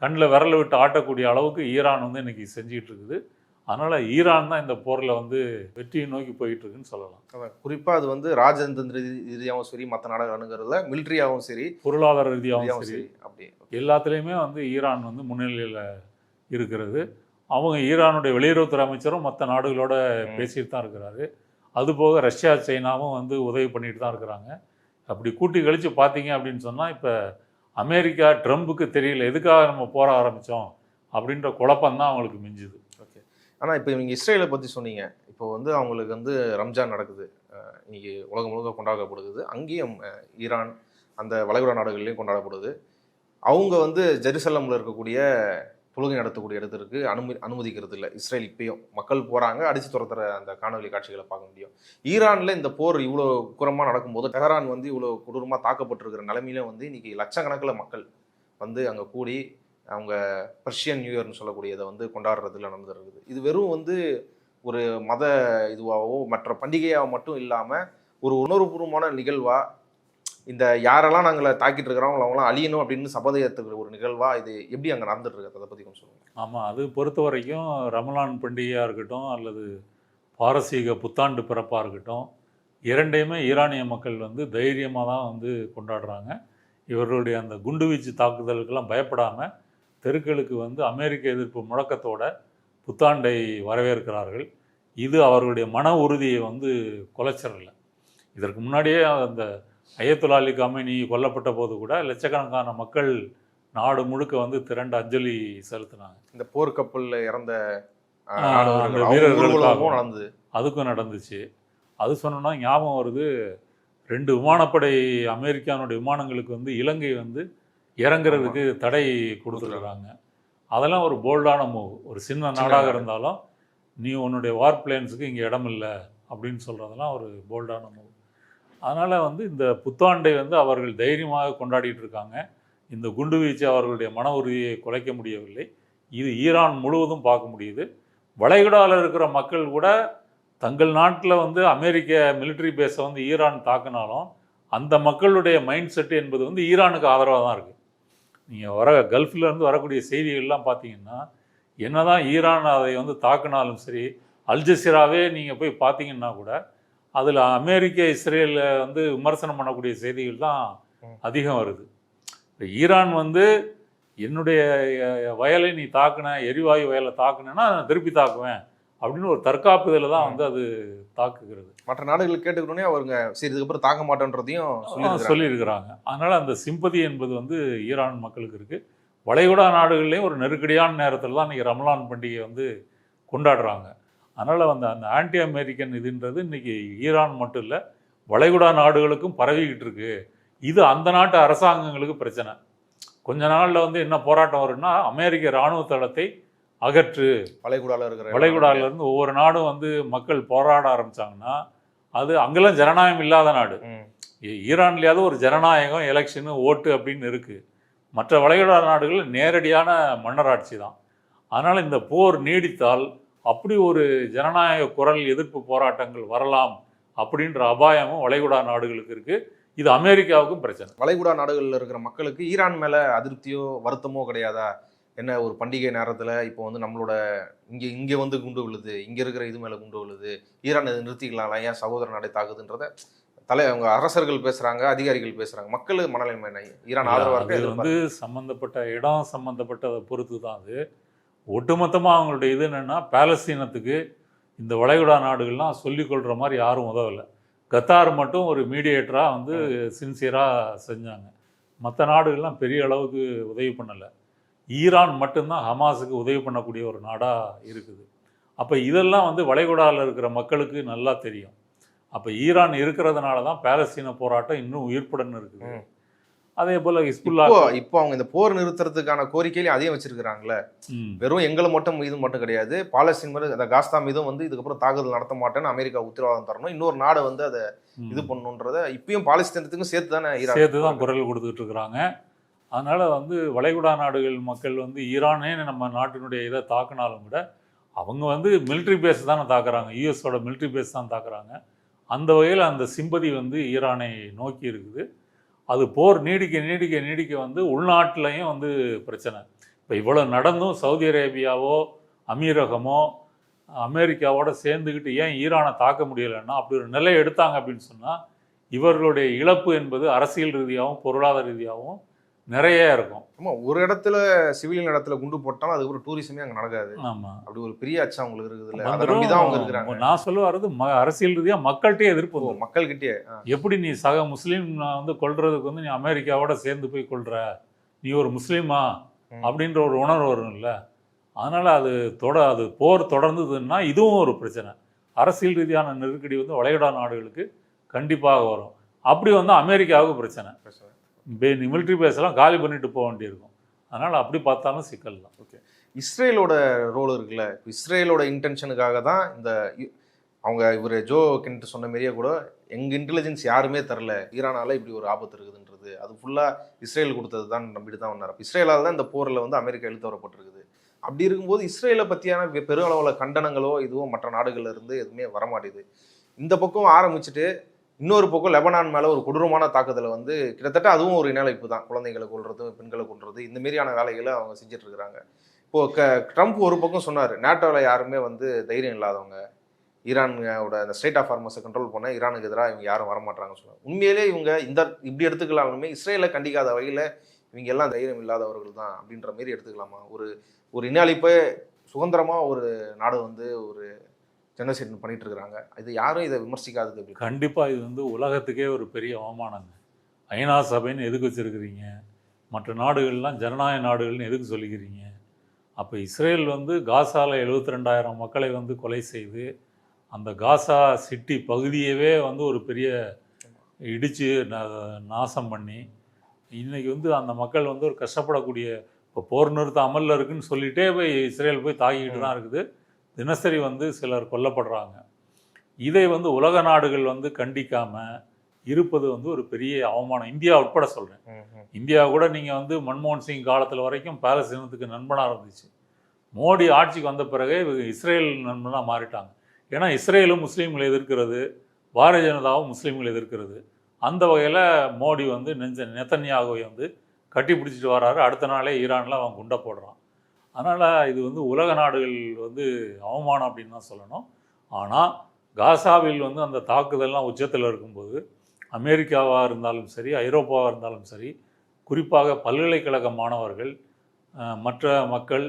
S2: கண்ணில் விரல விட்டு ஆட்டக்கூடிய அளவுக்கு ஈரான் வந்து இன்னைக்கு செஞ்சிகிட்டு இருக்குது. அதனால் ஈரான் தான் இந்த போரில் வந்து வெற்றியை நோக்கி போயிட்டு இருக்குன்னு சொல்லலாம்.
S1: குறிப்பாக அது வந்து ராஜதந்திர ரீதியாகவும் சரி, மற்ற நாடுகள் அணுகிறதுல மிலிட்ரியாகவும் சரி,
S2: பொருளாதார ரீதியாகவும் சரி,
S1: அப்படி
S2: எல்லாத்துலேயுமே வந்து ஈரான் வந்து முன்னிலையில் இருக்கிறது. அவங்க ஈரானுடைய வெளியுறவுத்துறை அமைச்சரும் மற்ற நாடுகளோட பேசிட்டு தான் இருக்கிறாரு. அதுபோக ரஷ்யா சைனாவும் வந்து உதவி பண்ணிட்டு தான் இருக்கிறாங்க. அப்படி கூட்டி கழித்து பார்த்தீங்க அப்படின்னு சொன்னால் இப்போ அமெரிக்கா ட்ரம்புக்கு தெரியல எதுக்காக நம்ம போற ஆரம்பித்தோம் அப்படின்ற குழப்பம் தான் அவங்களுக்கு மிஞ்சுது.
S1: ஓகே, ஆனால் இப்போ நீங்கள் இஸ்ரேலை பற்றி சொன்னீங்க. இப்போ வந்து அவங்களுக்கு வந்து ரம்ஜான் நடக்குது, இன்னைக்கு உலகம் முழுக்க கொண்டாடப்படுகிறது. அங்கேயும் ஈரான் அந்த வளைகுடா நாடுகள்லையும் கொண்டாடப்படுது. அவங்க வந்து ஜெருசலமில் இருக்கக்கூடிய தொழுகை நடத்தக்கூடிய இடத்திற்கு அனுமதிக்கிறது இல்லை இஸ்ரேல். இப்பயும் மக்கள் போகிறாங்க, அடித்து துரத்துற அந்த காணொலி காட்சிகளை பார்க்க முடியும். ஈரானில் இந்த போர் இவ்வளோ குரமாக நடக்கும்போது, டெஹரான் வந்து இவ்வளோ கொடூரமாக தாக்கப்பட்டிருக்கிற நிலைமையில வந்து இன்னைக்கு லட்சக்கணக்கில் மக்கள் வந்து அங்கே கூடி அவங்க பர்ஷியன் நியூ இயர்னு சொல்லக்கூடியதை வந்து கொண்டாடுறதுல நடந்துருக்குது. இது வெறும் வந்து ஒரு மத இதுவாகவோ மற்ற பண்டிகையாக மட்டும் இல்லாமல் ஒரு உணர்வுபூர்வமான நிகழ்வாக, இந்த யாரெல்லாம் நாங்களை தாக்கிட்டு இருக்கிறோம் அவங்களாம் அழியணும் அப்படின்னு சபதத்துக்கு ஒரு நிகழ்வா இது எப்படி அங்கே நடந்துட்டு இருக்கு, அதை பற்றி கொஞ்சம் சொல்லுங்கள்.
S2: ஆமாம், அது பொறுத்த வரைக்கும் ரமலான் பண்டிகையாக இருக்கட்டும் அல்லது பாரசீக புத்தாண்டு பிறப்பாக இருக்கட்டும், இரண்டையுமே ஈரானிய மக்கள் வந்து தைரியமாக தான் வந்து கொண்டாடுறாங்க. இவர்களுடைய அந்த குண்டுவீச்சு தாக்குதலுக்கெல்லாம் பயப்படாமல் தெருக்களுக்கு வந்து அமெரிக்க எதிர்ப்பு முழக்கத்தோட புத்தாண்டை வரவேற்கிறார்கள். இது அவர்களுடைய மன உறுதியை வந்து குலைச்சிடல. இதற்கு முன்னாடியே அந்த அயத்துல்லா அலி கமேனி கொல்லப்பட்ட போது கூட லட்சக்கணக்கான மக்கள் நாடு முழுக்க வந்து திரண்டு அஞ்சலி செலுத்தினாங்க.
S1: இந்த போர்க்கப்பலில் இறந்த
S2: அந்த வீரர்களுக்காகவும் நடந்தது, அதுக்கும் நடந்துச்சு. அது சொன்னோன்னா ஞாபகம் வருது, 2 விமானப்படை அமெரிக்கானுடைய விமானங்களுக்கு வந்து இலங்கை வந்து இறங்குறதுக்கு தடை கொடுத்துருக்குறாங்க. அதெல்லாம் ஒரு போல்டான மூவ். ஒரு சின்ன நாடாக இருந்தாலும் நீ உன்னுடைய வார் பிளேன்ஸுக்கு இங்கே இடம் இல்லை அப்படின்னு சொல்கிறதெல்லாம் ஒரு போல்டான மூவ். அதனால் வந்து இந்த புத்தாண்டை வந்து அவர்கள் தைரியமாக கொண்டாடிட்டு இருக்காங்க. இந்த குண்டுவீச்சு அவர்களுடைய மன உறுதியை குலைக்க முடியவில்லை. இது ஈரான் முழுவதும் பார்க்க முடியுது. வளைகுடாவில் இருக்கிற மக்கள் கூட தங்கள் நாட்டில் வந்து அமெரிக்க மிலிட்ரி பேஸை வந்து ஈரான் தாக்கினாலும் அந்த மக்களுடைய மைண்ட் செட்டு என்பது வந்து ஈரானுக்கு ஆதரவாக தான் இருக்குது. நீங்கள் கல்ஃப்லேருந்து வரக்கூடிய செய்திகள்லாம் பார்த்தீங்கன்னா, என்னதான் ஈரான் அதை வந்து தாக்கினாலும் சரி, அல்ஜசீராவே நீங்கள் போய் பார்த்தீங்கன்னா கூட அதில் அமெரிக்க இஸ்ரேலில் வந்து விமர்சனம் பண்ணக்கூடிய செய்திகள் தான் அதிகம் வருது. ஈரான் வந்து என்னுடைய வயலை நீ தாக்குன, எரிவாயு வயலை தாக்குனேன்னா நான் திருப்பி தாக்குவேன் அப்படின்னு ஒரு தற்காப்புதல தான் வந்து அது தாக்குகிறது.
S1: மற்ற நாடுகள் கேட்டுக்கிட்டோன்னே அவருங்க சரி இதுக்கப்புறம் தாக்க மாட்டோன்றதையும்
S2: சொல்லியிருக்கிறாங்க. அதனால் அந்த சிம்பதி என்பது வந்து ஈரான் மக்களுக்கு இருக்குது. வளைகுடா நாடுகள்லேயும் ஒரு நெருக்கடியான நேரத்தில் தான் இன்றைக்கி ரமலான் பண்டிகை வந்து கொண்டாடுறாங்க. அதனால் வந்து அந்த ஆன்டி அமெரிக்கன் இதுன்றது இன்றைக்கி ஈரான் மட்டும் இல்லை, வளைகுடா நாடுகளுக்கும் பரவிக்கிட்டு இருக்கு. இது அந்த நாட்டு அரசாங்கங்களுக்கு பிரச்சனை. கொஞ்ச நாளில் வந்து என்ன போராட்டம் வரும்னா, அமெரிக்க இராணுவ தளத்தை அகற்று, வளைகுடாவிலேருந்து ஒவ்வொரு நாடும் வந்து மக்கள் போராட ஆரம்பித்தாங்கன்னா, அது அங்கெல்லாம் ஜனநாயகம் இல்லாத நாடு. ஈரான்லேயாவது ஒரு ஜனநாயகம், எலெக்ஷனு, ஓட்டு அப்படின்னு இருக்குது. மற்ற வளைகுடா நாடுகள் நேரடியான மன்னராட்சி தான். அதனால் இந்த போர் நீடித்தால் அப்படி ஒரு ஜனநாயக குரல் எதிர்ப்பு போராட்டங்கள் வரலாம் அப்படின்ற அபாயமும் வளைகுடா நாடுகளுக்கு இருக்குது. இது அமெரிக்காவுக்கும் பிரச்சனை.
S1: வளைகுடா நாடுகளில் இருக்கிற மக்களுக்கு ஈரான் மேலே அதிருப்தியோ வருத்தமோ கிடையாதா? என்ன ஒரு பண்டிகை நேரத்தில் இப்போ வந்து நம்மளோட இங்கே வந்து குண்டு விழுது, இங்கே இருக்கிற இது மேலே குண்டு விழுது, ஈரான் இதை நிறுத்திக்கலாம், ஏன் சகோதர நாடை தாக்குதுன்றத அவங்க அரசர்கள் பேசுறாங்க, அதிகாரிகள் பேசுறாங்க. மக்கள் மனநிலைமை என்ன? ஈரான் ஆதரவா
S2: அது வந்து சம்பந்தப்பட்ட இடம் சம்பந்தப்பட்டதை பொறுத்து தான் அது. ஒட்டுமொத்தமா அவங்களுடைய இது என்னன்னா, பாலஸ்தீனத்துக்கு இந்த வளைகுடா நாடுகள்லாம் சொல்லிக்கொள்கிற மாதிரி யாரும் உதவலை. கத்தார் மட்டும் ஒரு மீடியேட்டராக வந்து சின்சியராக செஞ்சாங்க. மற்ற நாடுகள்லாம் பெரிய அளவுக்கு உதவி பண்ணலை. ஈரான் மட்டும்தான் ஹமாஸுக்கு உதவி பண்ணக்கூடிய ஒரு நாடாக இருக்குது. அப்போ இதெல்லாம் வந்து வளைகுடாவில் இருக்கிற மக்களுக்கு நல்லா தெரியும். அப்போ ஈரான் இருக்கிறதுனால தான் பாலஸ்தீன போராட்டம் இன்னும் உயிர்ப்புடன் இருக்குது. அதே போல் ஹிஸ்புல்லா
S1: இப்போ அவங்க இந்த போர் நிறுத்துறதுக்கான கோரிக்கையிலையும் அதையும் வச்சிருக்கிறாங்களே. வெறும் எங்களை மட்டும் இது மட்டும் கிடையாது, பாலஸ்தீன் மீது அந்த காஸ்தா மீதும் வந்து இதுக்கப்புறம் தாக்குதல் நடத்த மாட்டேன்னு அமெரிக்கா உத்தரவாதம் தரணும், இன்னொரு நாடை வந்து அதை இது பண்ணணுன்றத இப்பயும் பாலஸ்தீனத்துக்கும் சேர்த்து தானே
S2: சேர்த்து தான் குரல் கொடுத்துட்டு இருக்கிறாங்க. அதனால வந்து வளைகுடா நாடுகள் மக்கள் வந்து ஈரானே நம்ம நாட்டினுடைய இதை தாக்குனாலும் கூட அவங்க வந்து மிலிட்ரி பேஸ் தானே தாக்குறாங்க, யூஎஸோட மிலிட்ரி பேஸ் தான் தாக்குறாங்க. அந்த வகையில் அந்த சிம்பதி வந்து ஈரானை நோக்கி இருக்குது. அது போர் நீடிக்க நீடிக்க நீடிக்க வந்து உள்நாட்டிலையும் வந்து பிரச்சனை. இப்போ இவ்வளோ நடந்தும் சவுதி அரேபியாவோ அமீரகமோ அமெரிக்காவோட சேர்ந்துக்கிட்டு ஏன் ஈரானை தாக்க முடியலைன்னா, அப்படி ஒரு நிலை எடுத்தாங்க அப்படின்னு சொன்னால் இவர்களுடைய இழப்பு என்பது அரசியல் ரீதியாகவும் பொருளாதார ரீதியாகவும் நிறைய இருக்கும்.
S1: ஆமாம், ஒரு இடத்துல சிவிலியன் இடத்துல குண்டு போட்டாலும் அதுக்கப்புறம் டூரிசமே அங்கே நடக்காது.
S2: ஆமாம்,
S1: அப்படி ஒரு பெரிய அச்சம் அவங்களுக்கு இருக்குது. அதை நம்பி தான் அவங்க இருக்கிறாங்க.
S2: நான் சொல்ல வர்றது அரசியல் ரீதியாக மக்கள்கிட்டே எதிர்ப்பு.
S1: மக்கள்கிட்டே
S2: எப்படி நீ சக முஸ்லீம் வந்து கொல்றதுக்கு வந்து நீ அமெரிக்காவோட சேர்ந்து போய் கொள்ற, நீ ஒரு முஸ்லீமா அப்படின்ற ஒரு உணர்வு வரும்ல. அதனால் அது போர் தொடர்ந்ததுன்னா இதுவும் ஒரு பிரச்சனை. அரசியல் ரீதியான நெருக்கடி வந்து வளைகுடா நாடுகளுக்கு கண்டிப்பாக வரும். அப்படி வந்து அமெரிக்காவுக்கு பிரச்சனை. மிலிட்ரி பேஸ்லாம் காலி பண்ணிட்டு போக வேண்டியிருக்கும். அதனால் அப்படி பார்த்தாலும் சிக்கல் தான்.
S1: ஓகே, இஸ்ரேலோட ரோல் இருக்குல்ல. இஸ்ரேலோட இன்டென்ஷனுக்காக தான் இந்த அவங்க இவர் ஜோ கின்ட்டு சொன்ன மாரியே கூட எங்கள் இன்டெலிஜென்ஸ் யாருமே தரல, ஈரானால் இப்படி ஒரு ஆபத்து இருக்குதுன்றது அது ஃபுல்லாக இஸ்ரேல் கொடுத்தது தான் நம்பிட்டு தான் வந்தார். இஸ்ரேலால் தான் இந்த போரில் வந்து அமெரிக்கா இழுத்து வரப்பட்டிருக்குது. அப்படி இருக்கும்போது இஸ்ரேலை பற்றியான பெரும் அளவில் கண்டனங்களோ இதுவோ மற்ற நாடுகள்ல இருந்து எதுவுமே வரமாட்டேது. இந்த பக்கம் ஆரம்பிச்சுட்டு இன்னொரு பக்கம் லெபனான் மேலே ஒரு கொடூரமான தாக்குதலை வந்து கிட்டத்தட்ட அதுவும் ஒரு இனழைப்பு தான். குழந்தைகளை கொள்வது, பெண்களை கொள்வது, இந்த மாரியான வேலைகளை அவங்க செஞ்சுட்டு இருக்கிறாங்க. இப்போது ட்ரம்ப் ஒரு பக்கம் சொன்னார், நேட்டோவில் யாருமே வந்து தைரியம் இல்லாதவங்க, ஈரானோட அந்த ஸ்டேட் ஆஃப் ஹார்மஸை கண்ட்ரோல் பண்ண ஈரானுக்கு எதிராக இவங்க யாரும் வரமாட்டாங்கன்னு சொன்னாங்க. உண்மையிலே இவங்க இப்படி எடுத்துக்கலாமே, இஸ்ரேலை கண்டிக்காத வகையில் இவங்க எல்லாம் தைரியம் இல்லாதவர்கள் தான் அப்படின்ற மாரி எடுத்துக்கலாமா? ஒரு இனஅழிப்பை சுதந்திரமாக ஒரு நாடு வந்து ஒரு ஜெனோசைட் பண்ணிட்டு இருக்கிறாங்க. இது யாரும் இதை விமர்சிக்காதது.
S2: கண்டிப்பாக இது வந்து உலகத்துக்கே ஒரு பெரிய அவமானங்க. ஐநா சபைன்னு எதுக்கு வச்சுருக்கிறீங்க? மற்ற நாடுகள்லாம் ஜனநாயக நாடுகள்னு எதுக்கு சொல்லிக்கிறீங்க? அப்போ இஸ்ரேல் வந்து காசாவில் 72,000 மக்களை வந்து கொலை செய்து அந்த காசா சிட்டி பகுதியவே வந்து ஒரு பெரிய இடித்து நாசம் பண்ணி இன்றைக்கி வந்து அந்த மக்கள் வந்து ஒரு கஷ்டப்படக்கூடிய, இப்போ போர் நிறுத்தம் அமலில் இருக்குதுன்னு சொல்லிகிட்டே போய் இஸ்ரேல் போய் தாக்கிக்கிட்டு தான் இருக்குது. தினசரி வந்து சிலர் கொல்லப்படுறாங்க. இதை வந்து உலக நாடுகள் வந்து கண்டிக்காமல் இருப்பது வந்து ஒரு பெரிய அவமானம். இந்தியா உட்பட சொல்கிறேன். இந்தியா கூட நீங்கள் வந்து மன்மோகன் சிங் காலத்தில் வரைக்கும் பாலஸ்தீனத்துக்கு நண்பனாக இருந்துச்சு. மோடி ஆட்சிக்கு வந்த பிறகு இஸ்ரேல் நண்பனாக மாறிட்டாங்க. ஏன்னா இஸ்ரேலும் முஸ்லீம்களை எதிர்க்கிறது, பாரதிய ஜனதாவும் முஸ்லீம்களை எதிர்க்கிறது. அந்த வகையில் மோடி வந்து நெத்தன்யாகுவை வந்து கட்டி பிடிச்சிட்டு வராரு. அடுத்த நாளே ஈரானில் அவன் குண்டை போடுறான். அதனால் இது வந்து உலக நாடுகள் வந்து அவமானம் அப்படின்னு தான் சொல்லணும். ஆனால் காசாவில் வந்து அந்த தாக்குதல்லாம் உச்சத்தில் இருக்கும்போது அமெரிக்காவாக இருந்தாலும் சரி, ஐரோப்பாவாக இருந்தாலும் சரி, குறிப்பாக பல்கலைக்கழக மாணவர்கள், மற்ற மக்கள்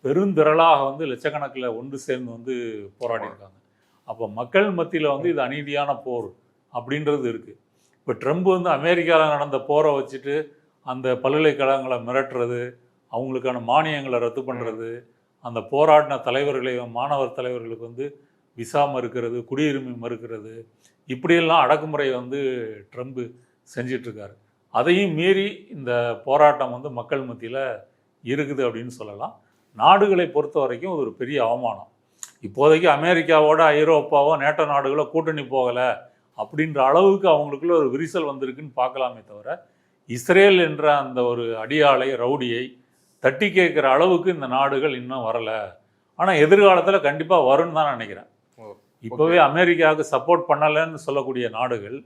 S2: பெருந்திரளாக வந்து லட்சக்கணக்கில் ஒன்று சேர்ந்து வந்து போராடியிருக்காங்க. அப்போ மக்கள் மத்தியில் வந்து இது அநீதியான போர் அப்படின்றது இருக்குது. இப்போ ட்ரம்ப் வந்து அமெரிக்காவில் நடந்த போரை வச்சுட்டு அந்த பல்கலைக்கழகங்களை மிரட்டுறது, அவங்களுக்கான மானியங்களை ரத்து பண்ணுறது, அந்த போராடின தலைவர்களை மாணவர் தலைவர்களுக்கு வந்து விசா மறுக்கிறது, குடியுரிமை மறுக்கிறது, இப்படியெல்லாம் அடக்குமுறை வந்து ட்ரம்ப் செஞ்சிட்ருக்காரு. அதையும் மீறி இந்த போராட்டம் வந்து மக்கள் மத்தியில் இருக்குது அப்படின்னு சொல்லலாம். நாடுகளை பொறுத்த வரைக்கும் அது ஒரு பெரிய அவமானம். இப்போதைக்கு அமெரிக்காவோட ஐரோப்பாவோ நேட்டோ நாடுகளோ கூட்டணி போகலை அப்படின்ற அளவுக்கு அவங்களுக்குள்ள ஒரு விரிசல் வந்திருக்குன்னு பார்க்கலாமே தவிர, இஸ்ரேல் என்ற அந்த ஒரு அடியாளை ரவுடியை தட்டி கேட்குற அளவுக்கு இந்த நாடுகள் இன்னும் வரலை. ஆனால் எதிர்காலத்தில் கண்டிப்பாக வரும்னு தான் நினைக்கிறேன். இப்போவே அமெரிக்காவுக்கு சப்போர்ட் பண்ணலைன்னு சொல்லக்கூடிய நாடுகள்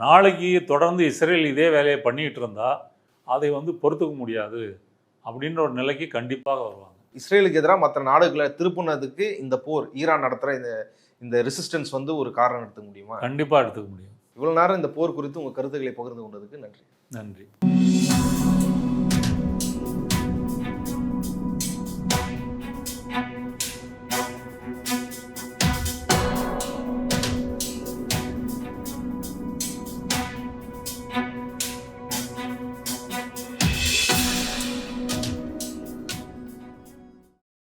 S2: நாளைக்கு தொடர்ந்து இஸ்ரேல் இதே வேலையை பண்ணிகிட்டு இருந்தால் அதை வந்து பொறுத்துக்க முடியாது அப்படின்ற ஒரு நிலைக்கு கண்டிப்பாக வருவாங்க.
S1: இஸ்ரேலுக்கு எதிராக மற்ற நாடுகளை திருப்புனதுக்கு இந்த போர், ஈரான் நடத்துகிற இந்த ரெசிஸ்டன்ஸ் வந்து ஒரு காரணம் எடுத்துக்க முடியுமா?
S2: கண்டிப்பாக எடுத்துக்க முடியும்.
S1: இவ்வளவு நேரம் இந்த போர் குறித்து உங்க கருத்துக்களை பகிர்ந்து கொண்டதுக்கு நன்றி.
S2: நன்றி.